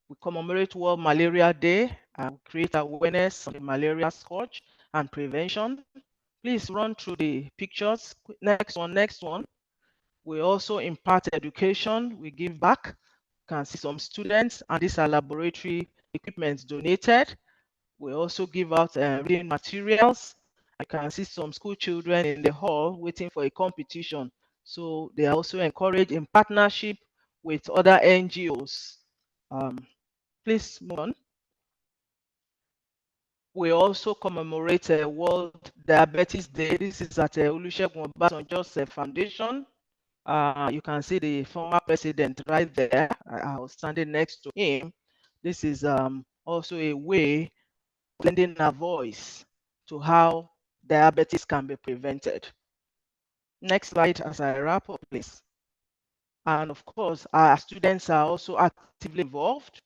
we commemorate World Malaria Day and create awareness on the malaria scourge and prevention. Please run through the pictures. Next one. We also impart education. We give back. You can see some students, and these are laboratory equipment donated. We also give out reading materials. I can see some school children in the hall waiting for a competition. So they are also encouraged in partnership with other NGOs. Please move on. We also commemorate World Diabetes Day. This is at Olusegun Obasanjo Foundation. You can see the former president right there. I was standing next to him. This is also a way of lending a voice to how diabetes can be prevented. Next slide as I wrap up, please. And of course, our students are also actively involved.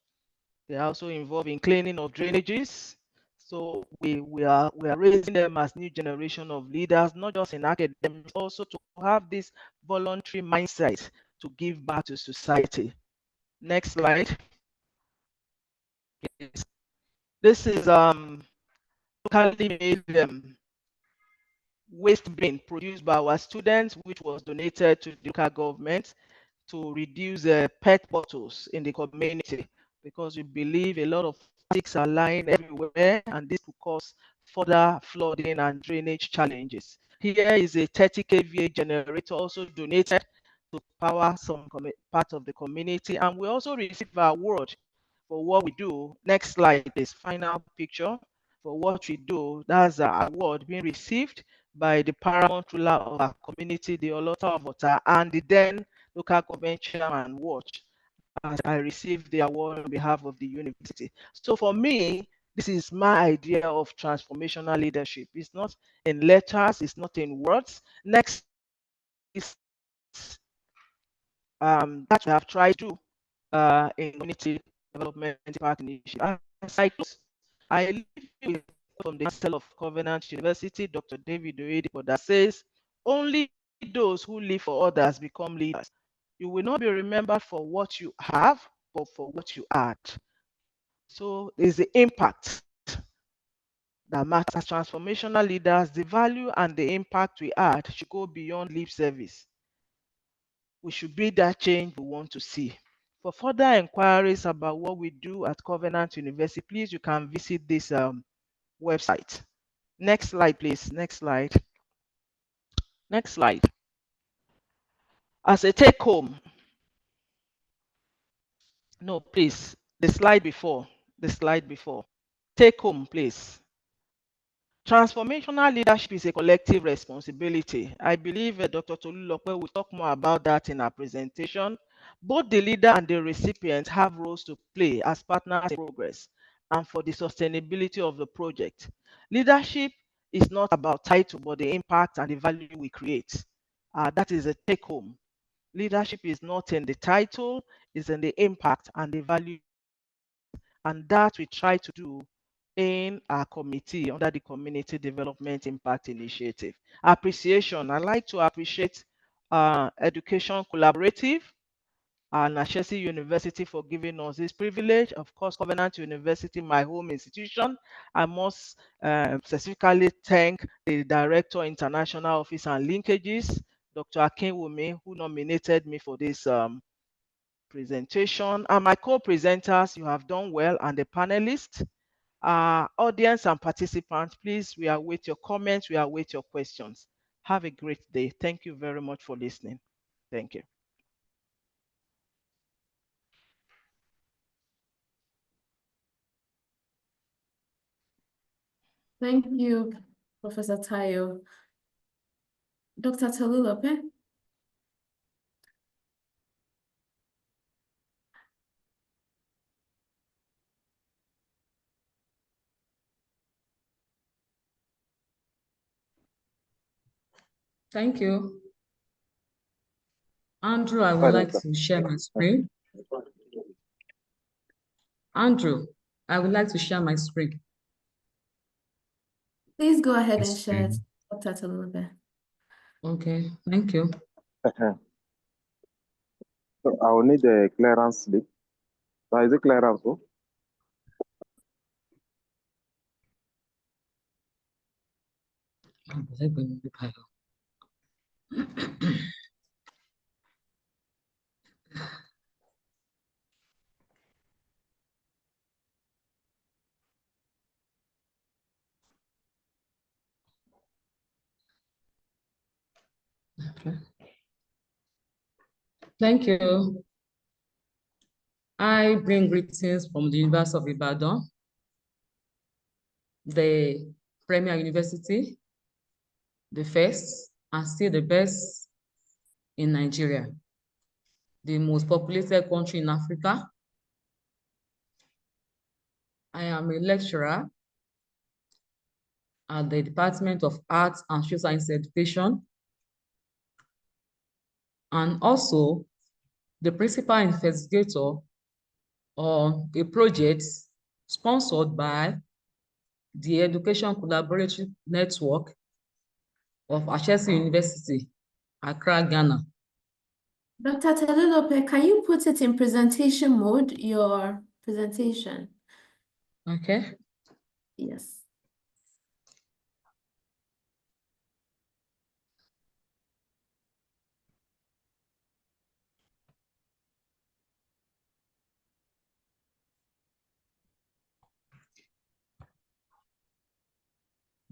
They are also involved in cleaning of drainages. So we are raising them as new generation of leaders, not just in academics, also to have this voluntary mindset to give back to society. Next slide. Please. This is locally made waste bin produced by our students, which was donated to the local government to reduce PET bottles in the community, because we believe a lot of plastics are lying everywhere, and this could cause further flooding and drainage challenges. Here is a 30 kVA generator also donated to power some part of the community, and we also received our award for what we do. Next slide, please. Final picture for what we do. That's an award being received by the paramount ruler of our community, the Olota of Ota, and the then local government chairman Watch, as I received the award on behalf of the university. So for me, this is my idea of transformational leadership. It's not in letters, it's not in words. Next is that we have tried to do in community development park initiative. As I close, I leave you with from the Council of Covenant University, Dr. David Oyedepo, that says, only those who live for others become leaders. You will not be remembered for what you have, but for what you add. So there's the impact that matters. As transformational leaders, the value and the impact we add should go beyond lip service. We should be that change we want to see. For further inquiries about what we do at Covenant University, please, you can visit this website. Next slide, please. Next slide. Next slide. As a take home, no, please, the slide before, take home, please. Transformational leadership is a collective responsibility. I believe Dr. Tolulope will talk more about that in our presentation. Both the leader and the recipient have roles to play as partners in progress and for the sustainability of the project. Leadership is not about title, but the impact and the value we create. That is a take home. Leadership is not in the title, it's in the impact and the value. And that we try to do in our committee under the Community Development Impact Initiative. Appreciation. I like to appreciate Education Collaborative and Ashesi University for giving us this privilege. Of course, Covenant University, my home institution. I must specifically thank the Director, International Office and Linkages, Dr. Akinwumi, who nominated me for this presentation. And my co-presenters, you have done well, and the panelists. Audience and participants, please, we await your comments, we await your questions. Have a great day. Thank you very much for listening. Thank you. Thank you, Professor Tayo. Dr. Tolulope? Thank you. Andrew, I would like to share my screen. Andrew, I would like to share my screen. Please go ahead and share it, Dr. Tolulope. Okay, thank you. So I will need a clearance slip. So is it clearance? Oh? Okay. Thank you. I bring greetings from the University of Ibadan, the premier university, the first and still the best in Nigeria, the most populated country in Africa. I am a lecturer at the Department of Arts and Social Science Education, and also the principal investigator on a project sponsored by the Education Collaborative Network of Ashesi University, Accra, Ghana. Dr. Tolulope, can you put it in presentation mode, your presentation? Okay. Yes.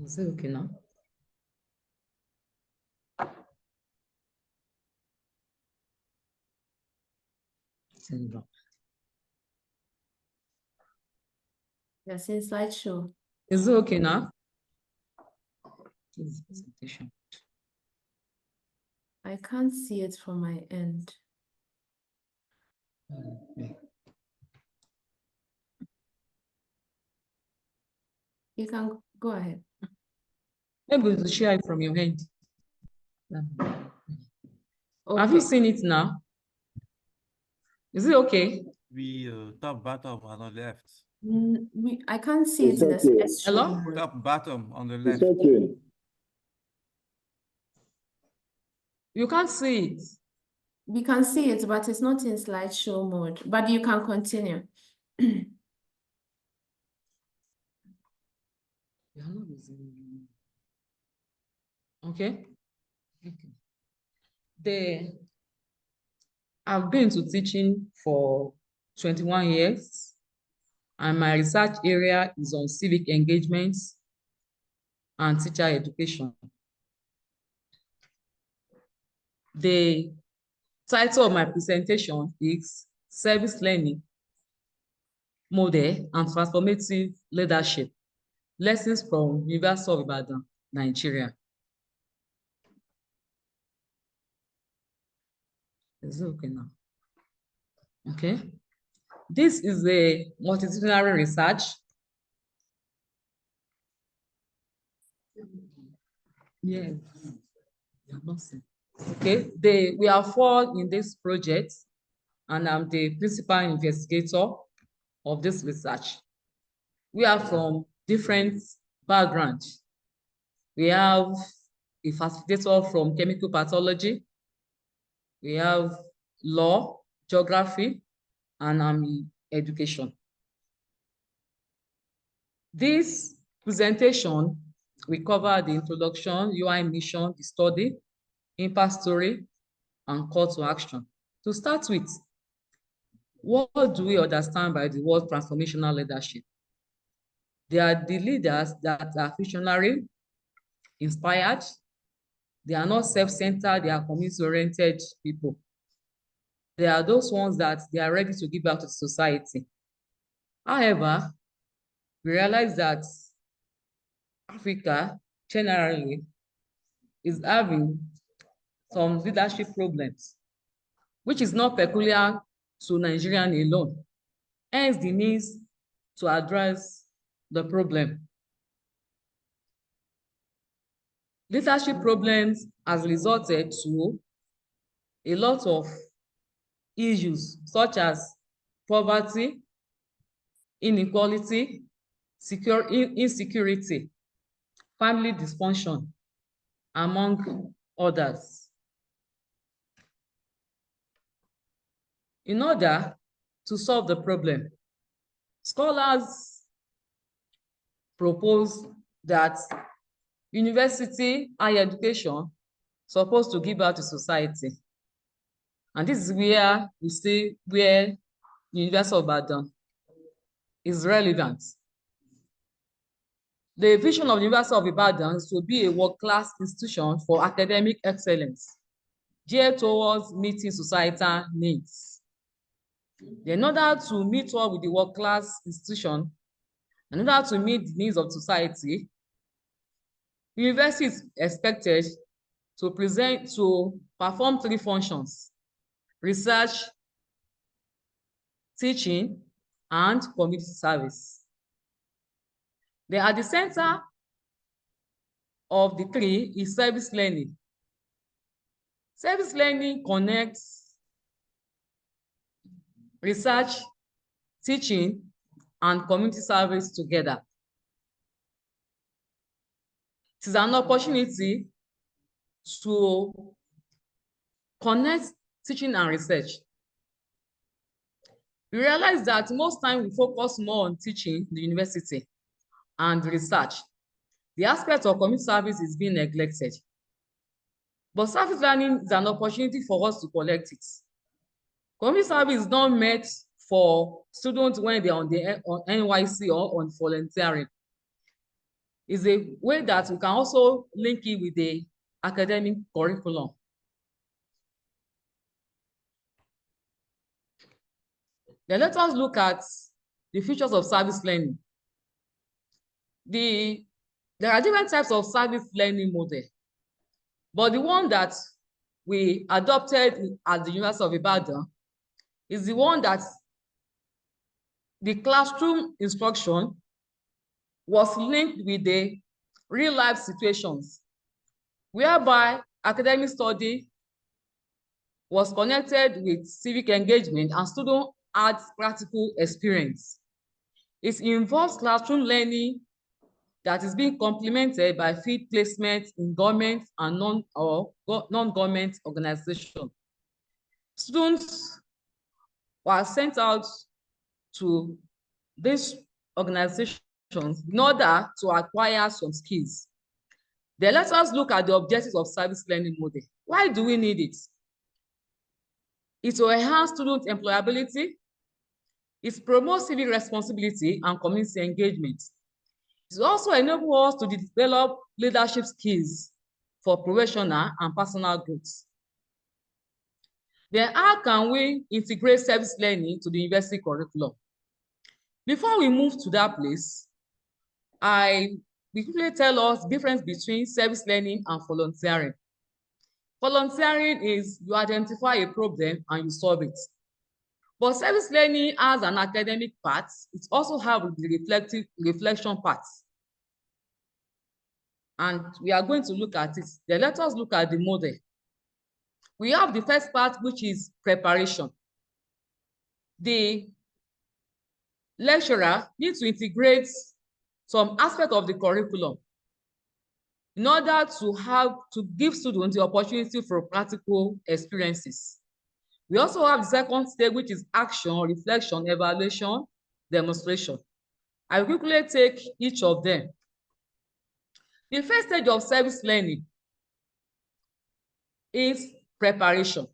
Is it okay now? Yes, in slideshow. Is it okay now? Presentation. I can't see it from my end. You can go ahead. Maybe to share it from your hand. Okay. Have you seen it now? Is it okay? Top bottom on the left. I can't see it in the slideshow. Hello? Top bottom on the left. It's okay. You can't see it. We can see it, but it's not in slideshow mode. But you can continue. They are not using. Okay. I've been to teaching for 21 years, and my research area is on civic engagement and teacher education. The title of my presentation is Service Learning, Model and Transformative Leadership, Lessons from University of Ibadan, Nigeria. Is it okay now? Okay. This is a multidisciplinary research. Yes. Okay. We are 4 in this project, and I'm the principal investigator of this research. We are from different backgrounds. We have a facilitator from chemical pathology. We have law, geography, and education. This presentation, we cover the introduction, UI mission, the study, impact story, and call to action. To start with, what do we understand by the word transformational leadership? They are the leaders that are visionary, inspired. They are not self-centered, they are community-oriented people. They are those ones that they are ready to give back to society. However, we realize that Africa generally is having some leadership problems, which is not peculiar to Nigerian alone. Hence the need to address the problem. Leadership problems has resulted to a lot of issues such as poverty, inequality, insecurity, family dysfunction, among others. In order to solve the problem, scholars propose that university higher education supposed to give back to society. And this is where we see where the University of Ibadan is relevant. The vision of the University of Ibadan is to be a world-class institution for academic excellence, geared towards meeting societal needs. In order to meet up with the world-class institution, in order to meet the needs of society, the university is expected to perform 3 functions: research, teaching, and community service. They are at the center of the 3 is service learning. Service learning connects research, teaching, and community service together. It is an opportunity to connect teaching and research. We realize that most time we focus more on teaching in the university and research. The aspect of community service is being neglected. But service learning is an opportunity for us to collect it. Community service is not meant for students when they're on NYC or on volunteering. It's a way that we can also link it with the academic curriculum. Then let us look at the features of service learning. There are different types of service learning model, but the one that we adopted at the University of Ibadan is the one that the classroom instruction was linked with the real life situations, whereby academic study was connected with civic engagement and students had practical experience. It involves classroom learning that is being complemented by field placement in government and non-government organizations. Students were sent out to this organization in order to acquire some skills. Then let us look at the objectives of service learning model. Why do we need it? It will enhance student employability. It promotes civic responsibility and community engagement. It also enables us to develop leadership skills for professional and personal growth. Then how can we integrate service learning to the university curriculum? Before we move to that place, we quickly tell us the difference between service learning and volunteering. Volunteering is you identify a problem and you solve it. But service learning has an academic part. It also has the reflection part. And we are going to look at it. Then let us look at the model. We have the first part, which is preparation. The lecturer needs to integrate some aspect of the curriculum in order to give students the opportunity for practical experiences. We also have the second stage, which is action, reflection, evaluation, demonstration. I will quickly take each of them. The first stage of service learning is preparation.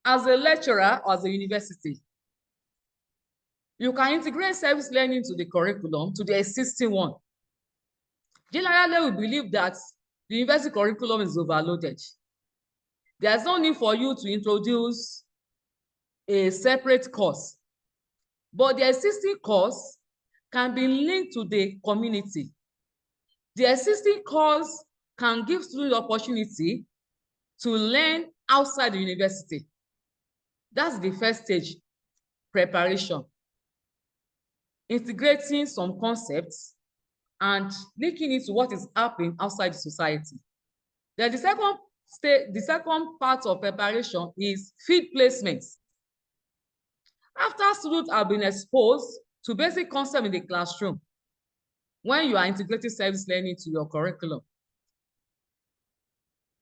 As a lecturer or as a university, you can integrate service learning to the curriculum, to the existing one. Generally, we believe that the university curriculum is overloaded. There's no need for you to introduce a separate course, but the existing course can be linked to the community. The existing course can give students the opportunity to learn outside the university. That's the first stage, preparation. Integrating some concepts and linking it to what is happening outside the society. Then the second part of preparation is field placements. After students have been exposed to basic concepts in the classroom, when you are integrating service learning to your curriculum,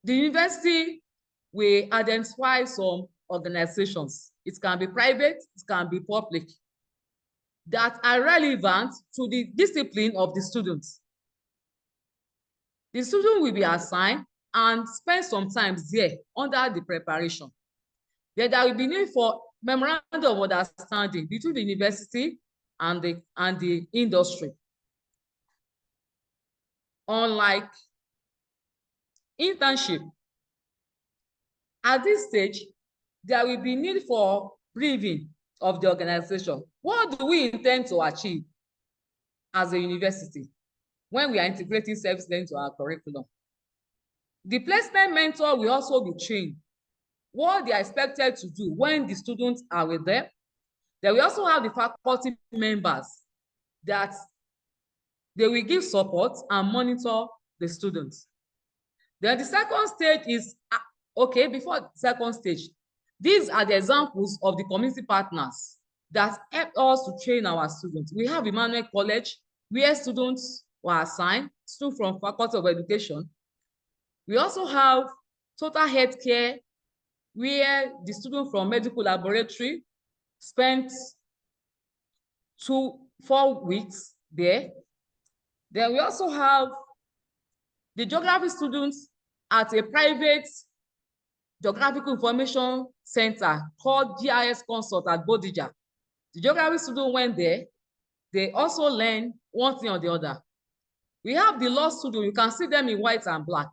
the university will identify some organizations. It can be private, it can be public, that are relevant to the discipline of the students. The student will be assigned and spend some time there under the preparation. Then there will be need for memorandum of understanding between the university and the industry. Unlike internship, at this stage, there will be need for briefing of the organization. What do we intend to achieve as a university when we are integrating service learning to our curriculum? The placement mentor will also be trained what they are expected to do when the students are with them. Then we also have the faculty members that they will give support and monitor the students. Then the second stage is, okay, before the second stage, these are the examples of the community partners that help us to train our students. We have Emmanuel College, where students were assigned, students from Faculty of Education. We also have Total Healthcare, where the students from Medical Laboratory spent 4 weeks there. Then we also have the geography students at a private geographical information center called GIS Consult at Bodija. The geography student went there. They also learned one thing or the other. We have the law student. You can see them in white and black.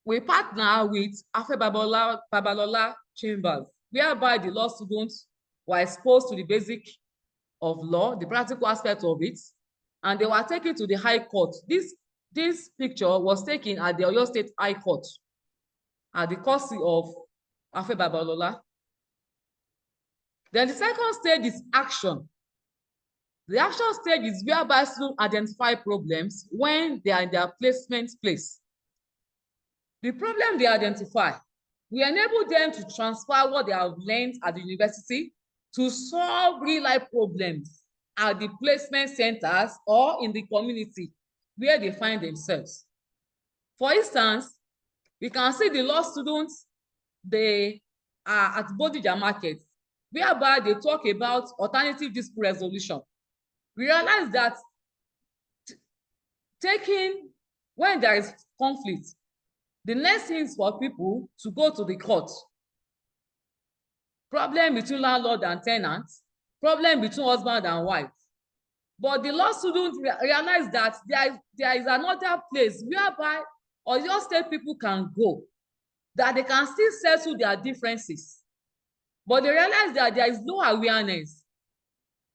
We partner with Afe Babalola Chambers, whereby the law students were exposed to the basic of law, the practical aspect of it, and they were taken to the High Court. This picture was taken at the Oyo State High Court at the courtesy of Afe Babalola. Then the second stage is action. The action stage is whereby students identify problems when they are in their placement place. The problem they identify, we enable them to transfer what they have learned at the university to solve real-life problems at the placement centers or in the community where they find themselves. For instance, we can see the law students, they are at Bodija Market, whereby they talk about alternative dispute resolution. we realize that when there is conflict, the next thing is for people to go to the court. Problem between landlord and tenant, problem between husband and wife. But the law students realize that there is another place whereby Oyo State people can go, that they can still settle their differences. But they realize that there is no awareness.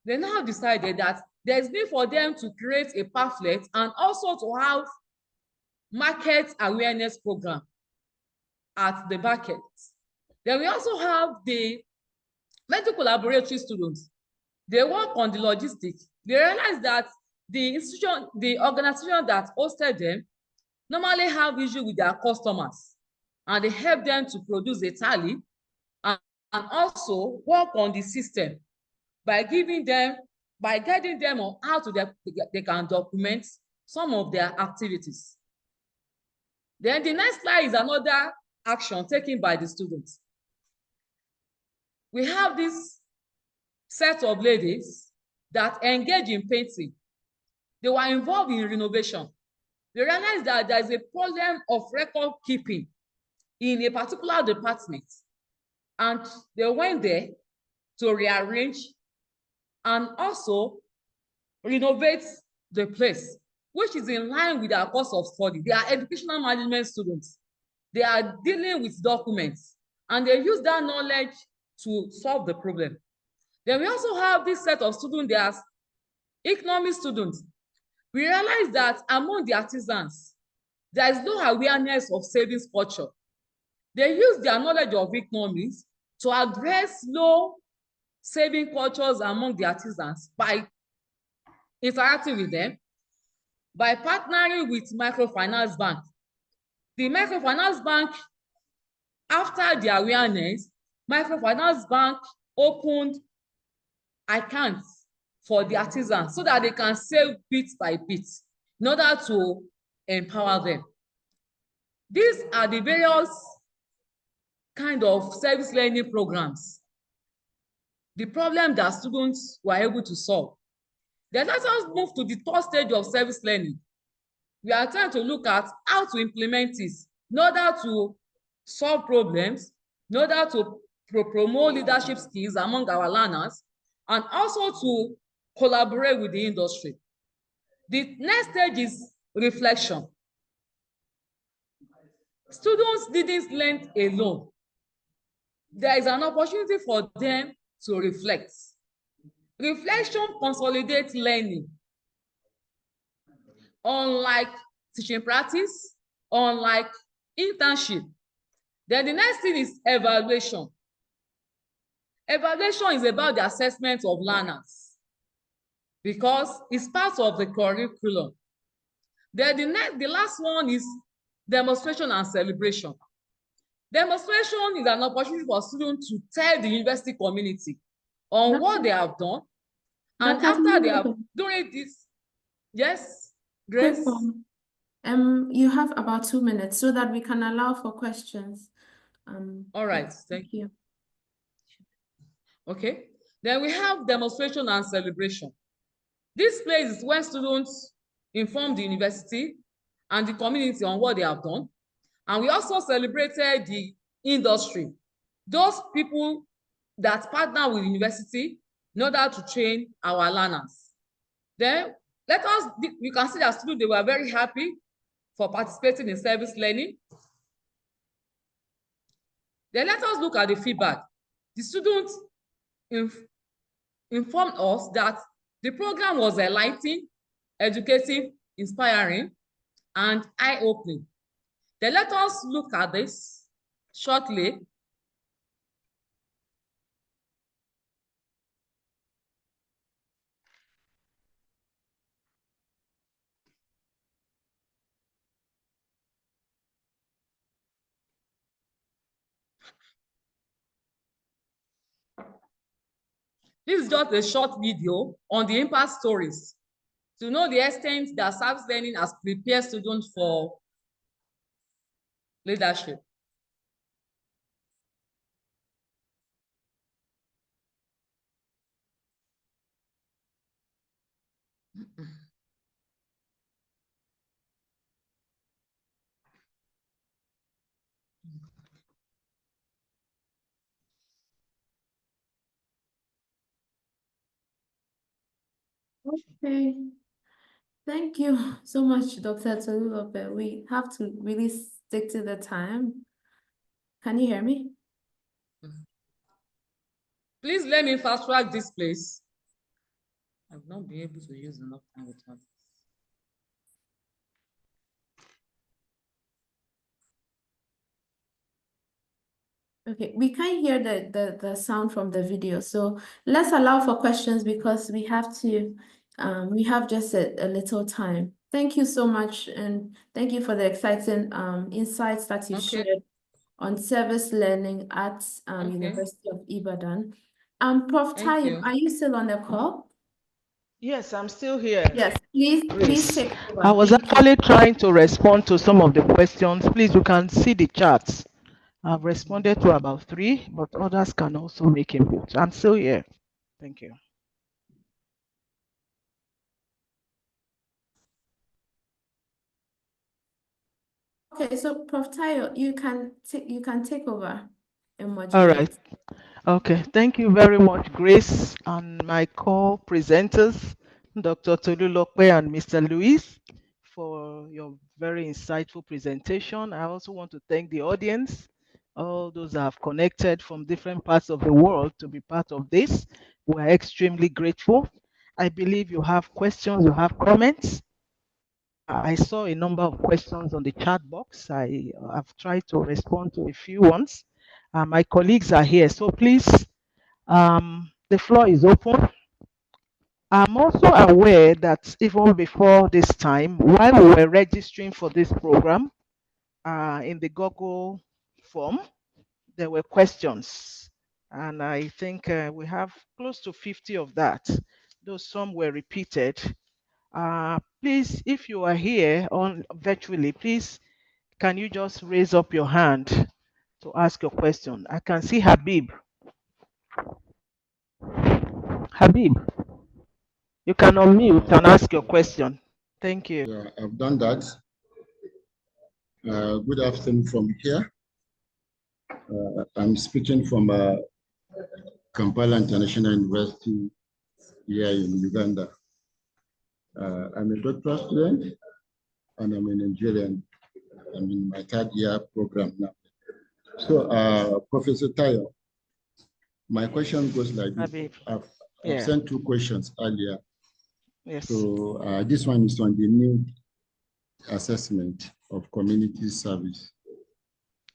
They now decided that there is need for them to create a pamphlet and also to have market awareness program at the market. Then we also have the medical laboratory students. They work on the logistics. They realize that the organization that hosted them normally have issue with their customers, and they help them to produce a tally and also work on the system by guiding them on how they can document some of their activities. Then the next slide is another action taken by the students. We have this set of ladies that engage in painting. They were involved in renovation. They realized that there is a problem of record keeping in a particular department, and they went there to rearrange and also renovate the place, which is in line with their course of study. They are educational management students. They are dealing with documents, and they use that knowledge to solve the problem. Then we also have this set of students, they are economic students. We realize that among the artisans, there is no awareness of savings culture. They use their knowledge of economics to address low saving cultures among the artisans by interacting with them, by partnering with microfinance bank. The microfinance bank, after the awareness, microfinance bank opened accounts for the artisans so that they can save bit by bit in order to empower them. These are the various kind of service learning programs, the problem that students were able to solve. Then let us move to the third stage of service learning. We are trying to look at how to implement this in order to solve problems, in order to promote leadership skills among our learners, and also to collaborate with the industry. The next stage is reflection. Students didn't learn alone. There is an opportunity for them to reflect. Reflection consolidates learning. Unlike teaching practice, unlike internship. Then the next thing is evaluation. Evaluation is about the assessment of learners because it's part of the curriculum. Then the last one is demonstration and celebration. Demonstration is an opportunity for students to tell the university community on what they have done. And after they have doing this, yes, Grace? You have about 2 minutes so that we can allow for questions. All right, yes, thank you. Okay, then we have demonstration and celebration. This place is when students inform the university and the community on what they have done. And we also celebrated the industry, those people that partner with the university in order to train our learners. Then we can see that students, they were very happy for participating in service learning. Then let us look at the feedback. The students informed us that the program was enlightening, educative, inspiring, and eye-opening. Then let us look at this shortly. This is just a short video on the impact stories to know the extent that service learning has prepared students for leadership. Okay. Thank you so much, Dr. Tolulope. We have to really stick to the time. Can you hear me? Please let me fast track this place. I've not been able to use enough time with her. Okay, we can't hear the sound from the video, so let's allow for questions because we have just a little time. Thank you so much, and thank you for the exciting insights that you Okay. shared on service learning at Okay. University of Ibadan. Prof. Thank Tayo, you. are you still on the call? Yes, I'm still here. Yes, please Grace. take over. I was Thank you. actually trying to respond to some of the questions. Please, you can see the charts. I've responded to about 3, but others can also make input. I'm still here. Thank you. Okay, so Prof. Tayo, you can take over and All right. moderate. Okay. Thank you very much, Grace, and my co-presenters, Dr. Tolulope and Mr. Luis, for your very insightful presentation. I also want to thank the audience, all those that have connected from different parts of the world to be part of this. We are extremely grateful. I believe you have questions, you have comments. I saw a number of questions on the chat box. I have tried to respond to a few ones. My colleagues are here, so please, the floor is open. I'm also aware that even before this time, while we were registering for this program, in the Google form, there were questions. And I think we have close to 50 of that, though some were repeated. Please, if you are here on virtually, please, can you just raise up your hand to ask your question? I can see Habib. Habib, you can unmute and ask your question. Thank you. Yeah, I've done that. Good afternoon from here. I'm speaking from Kampala International University here in Uganda. I'm a doctoral student and I'm a Nigerian. I'm in my 3rd year program now. So, Professor Tayo, my question goes like this. Habib. I've sent 2 questions earlier. Yes. So this one is on the new assessment of community service.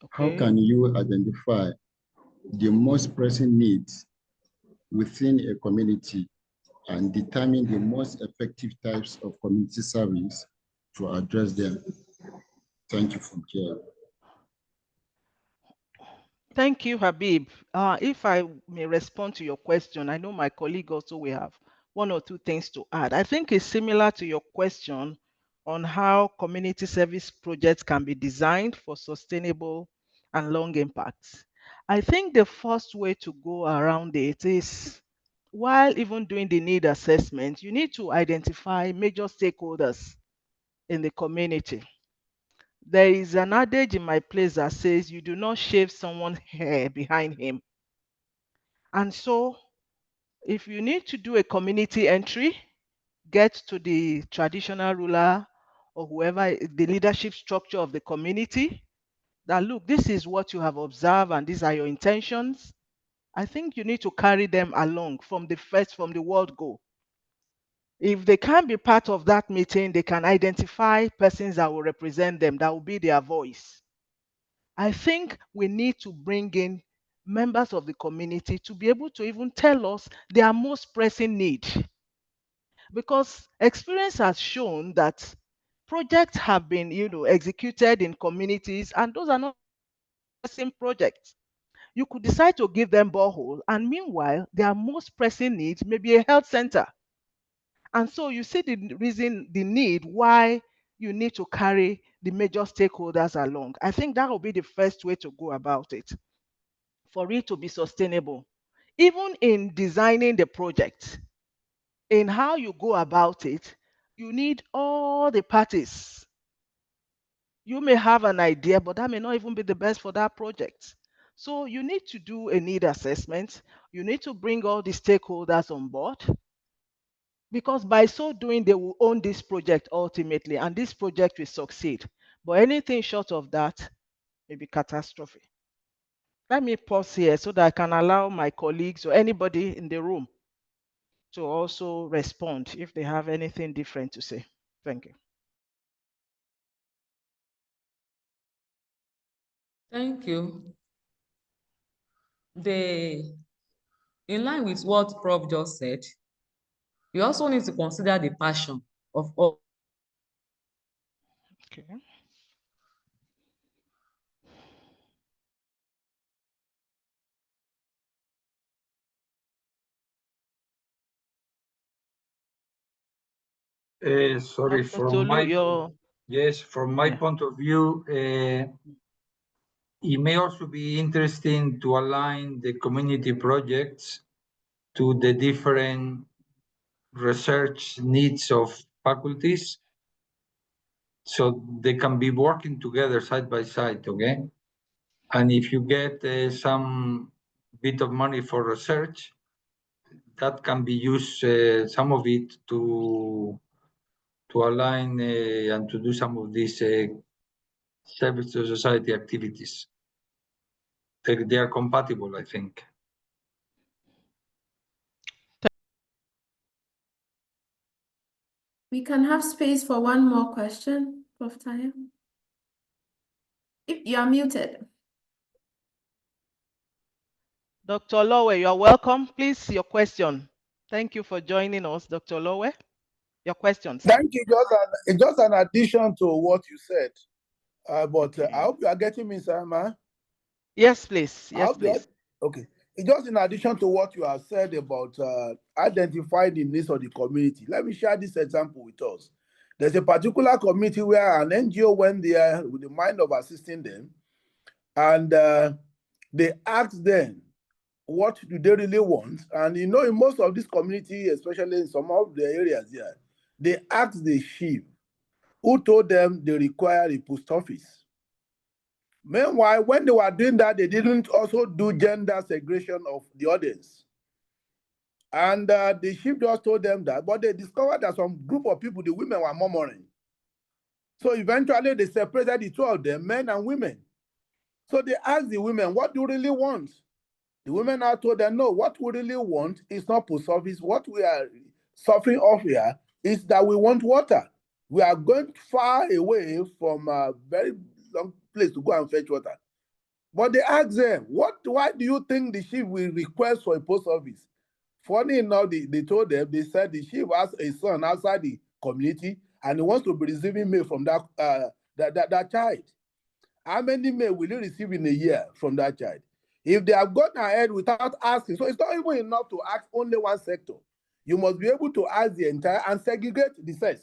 How Okay. can you identify the most pressing needs within a community and determine the most effective types of community service to address them? Thank you from here. Thank you, Habib. If I may respond to your question, I know my colleague also will have 1 or 2 things to add. I think it's similar to your question on how community service projects can be designed for sustainable and long impacts. I think the first way to go around it is, while even doing the need assessment, you need to identify major stakeholders in the community. There is an adage in my place that says you do not shave someone's hair behind him. And so if you need to do a community entry, get to the traditional ruler or whoever, the leadership structure of the community, that look, this is what you have observed and these are your intentions. I think you need to carry them along from the word go. If they can't be part of that meeting, they can identify persons that will represent them, that will be their voice. I think we need to bring in members of the community to be able to even tell us their most pressing need. Because experience has shown that projects have been, executed in communities, and those are not pressing projects. You could decide to give them borehole, and meanwhile, their most pressing need may be a health center. And so you see the need why you need to carry the major stakeholders along. I think that will be the first way to go about it for it to be sustainable. Even in designing the project, in how you go about it, you need all the parties. You may have an idea, but that may not even be the best for that project. So you need to do a need assessment. You need to bring all the stakeholders on board, because by so doing, they will own this project ultimately, and this project will succeed. But anything short of that may be catastrophe. Let me pause here so that I can allow my colleagues or anybody in the room to also respond if they have anything different to say. Thank you. Thank you. In line with what Prof just said, you also need to consider the passion of all. Okay. Sorry, Dr. Tolu, yes, from my yeah. point of view, it may also be interesting to align the community projects to the different research needs of faculties, so they can be working together side by side, okay? And if you get some bit of money for research, that can be used, some of it to align and to do some of these service to society activities. They are compatible, I think. We can have space for one more question, Prof. Tayo. If you are muted. Dr. Lowe, you are welcome. Please, your question. Thank you for joining us, Dr. Lowe. Your question, sir. Thank you. Just an addition to what you said. But Okay. I hope you are getting me, sir, man. Yes, please. Yes, please. Okay. It's just in addition to what you have said about identifying the needs of the community. Let me share this example with us. There's a particular community where an NGO went there with the mind of assisting them, and they asked them, what do they really want? And in most of this community, especially in some of the areas here, they asked the chief, who told them they require a post office. Meanwhile, when they were doing that, they didn't also do gender segregation of the audience. And the chief just told them that, but they discovered that some group of people, the women, were murmuring. So eventually they separated the two of them, men and women. So they asked the women, what do you really want? The women now told them, no, what we really want is not post office. What we are suffering off here is that we want water. We are going far away from a very long place to go and fetch water. But they asked them, why do you think the chief will request for a post office? Funny enough, they told them, they said the chief has a son outside the community and he wants to be receiving mail from that child. How many mail will you receive in a year from that child? If they have gone ahead without asking, so it's not even enough to ask only one sector. You must be able to ask the entire and segregate the sex.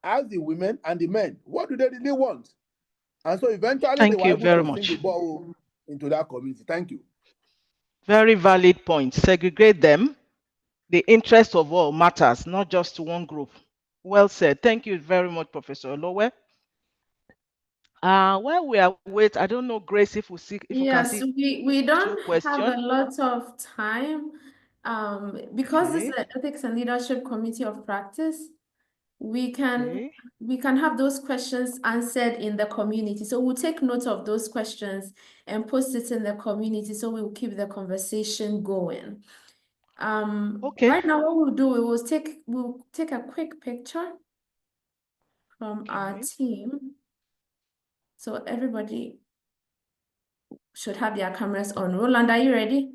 Ask the women and the men, what do they really want? And so eventually they were able to sink the ball into that community. Thank you. Very valid point. Segregate them. The interest of all matters, not just one group. Well said. Thank you very much, Professor Lowe. While we are waiting, I don't know, Grace, if we can Yes, see we don't have a question. lot of time. Because this is Okay. an ethics and leadership committee of practice, we can Okay. have those questions answered in the community. So we'll take note of those questions and post it in the community so we'll keep the conversation going. Okay. Right now what we'll do, we'll take a quick picture from our team. So everybody should have their cameras on. Roland, are you ready?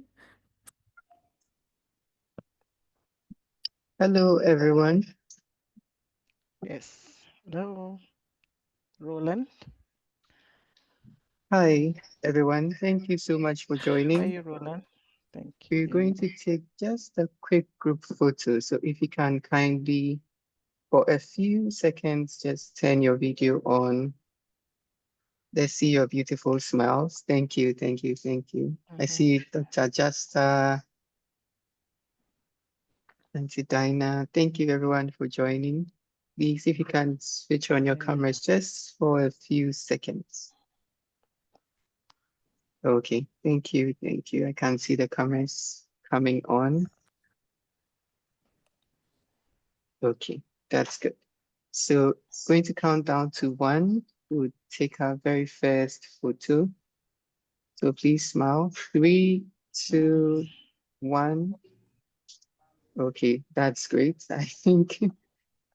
Hello, everyone. Yes. Hello, Roland. Hi, everyone. Thank you so much for joining. Hi, Roland. Thank you. We're going to take just a quick group photo. So if you can kindly, for a few seconds, just turn your video on. Let's see your beautiful smiles. Thank you, thank you, thank you. I see Dr. Justa. Thank you, Dinah. Thank you, everyone, for joining. Please, if you can switch on your cameras just for a few seconds. Okay, thank you, thank you. I can see the cameras coming on. Okay, that's good. So going to count down to 1. We'll take our very first photo. So please smile. 3, 2, 1. Okay, that's great. I think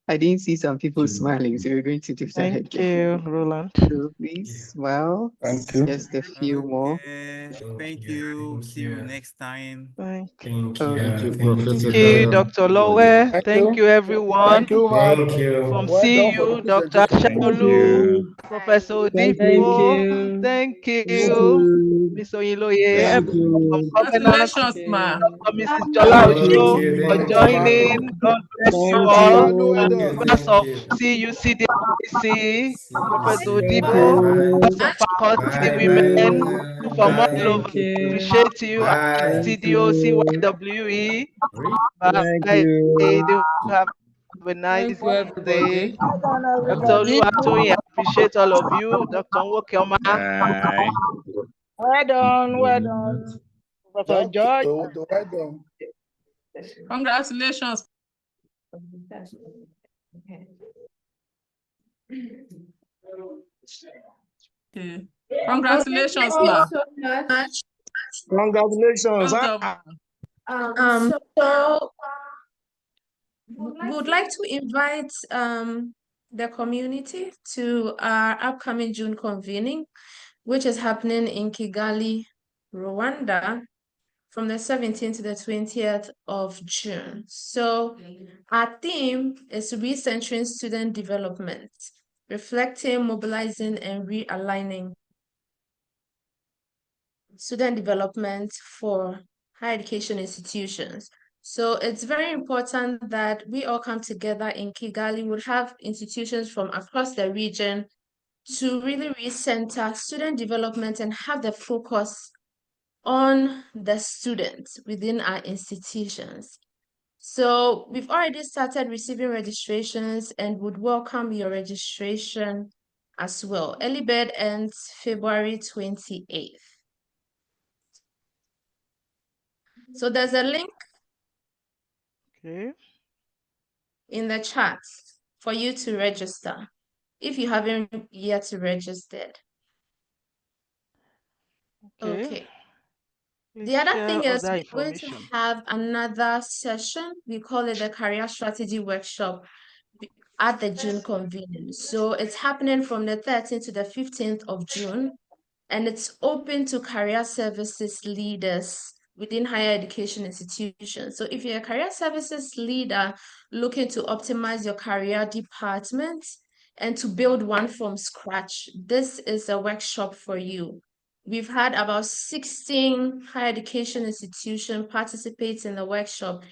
I didn't see some people smiling, so we're going to do that Thank again. you, Roland. So please smile. Thank you. Just a few more. Okay, thank you. See you next time. Thank Thank Okay. you, Professor. you, Dr. Lowe. Thank Thank you. you, everyone. Thank you, Matt. From Well done for the CU, Dr. presentation. Thank Shaolu, you. Professor Thank Odipo. you. Thank Thank you, you. Ms. Oyiloye, Thank everyone from you. Covenant, Congratulations, ma. Dr. Mrs. Jola Thank Osho for you. joining. God bless you Thank all. Shalu, well you. done. Members of CU, CDC, Professor Thank Odipo, members you. of faculty, Thank women you. from all over. Thank you. Appreciate you at Thank CDO, you. CYWE. Thank Bye. you. Do have a nice Thank you, everybody. day. Dr. Oluwatoyin, I appreciate all of you. Dr. Nwokeoma. Bye. Well done, well done, Professor George. Well done. Congratulations. Okay. Congratulations, ma. Congratulations. Well done, ma. So we would like to invite the community to our upcoming June convening, which is happening in Kigali, Rwanda, from the 17th to the 20th of June. So our theme is recentering student development, reflecting, mobilizing, and realigning student development for higher education institutions. So it's very important that we all come together in Kigali. We'll have institutions from across the region to really recenter student development and have the focus on the students within our institutions. So we've already started receiving registrations and would welcome your registration as well. Early bird ends February 28th. So there's a link in the chat for you to register if you haven't yet registered. Okay. The other thing is we're going to have another session. We call it the Career Strategy Workshop at the June convening. So it's happening from the 13th to the 15th of June, and it's open to career services leaders within higher education institutions. So if you're a career services leader looking to optimize your career department and to build one from scratch, this is a workshop for you. We've had about 16 higher education institutions participate in the workshop,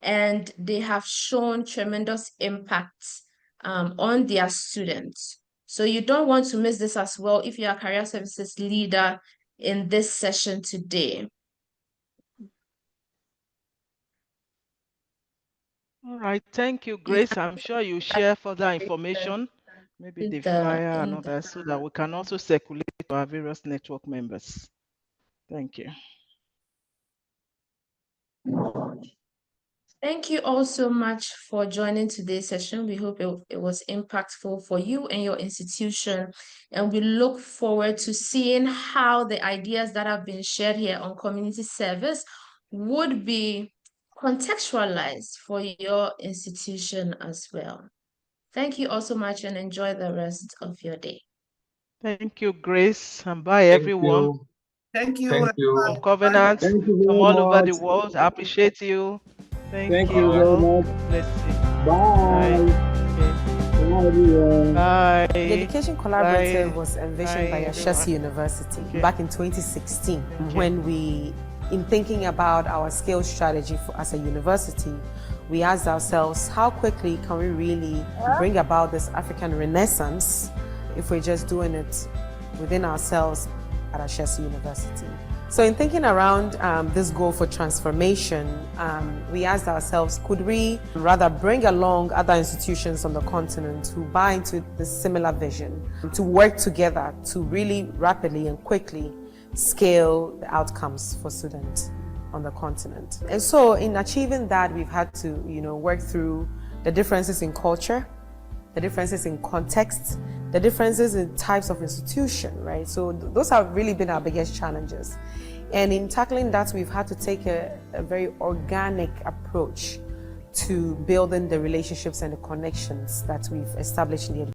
and they have shown tremendous impact on their students. So you don't want to miss this as well if you're a career services leader in this session today. All right, thank you, Grace. I'm sure you share further information, maybe the flyer and others, so that we can also circulate to our various network members. Thank you. Thank you all so much for joining today's session. We hope it was impactful for you and your institution. And we look forward to seeing how the ideas that have been shared here on community service would be contextualized for your institution as well. Thank you all so much and enjoy the rest of your day. Thank you, Grace, and bye, everyone. Thank you. Thank you. From Covenant, Thank you from very all over much. the world. I appreciate you. Thank you very much. Bless you. Bye. Bye, everyone. Bye. The Education Collaborative Bye. was envisioned by Bye, Ashesi everyone. University Okay. back in 2016 Thank you. when we, in thinking about our skills strategy as a university, we asked ourselves, how quickly can we really bring about this African renaissance if we're just doing it within ourselves at Ashesi University? So in thinking around this goal for transformation, we asked ourselves, could we rather bring along other institutions on the continent who buy into the similar vision to work together to really rapidly and quickly scale the outcomes for students on the continent. And so in achieving that, we've had to, work through the differences in culture, the differences in context, the differences in types of institution, right? So those have really been our biggest challenges. And in tackling that, we've had to take a very organic approach to building the relationships and the connections that we've established in the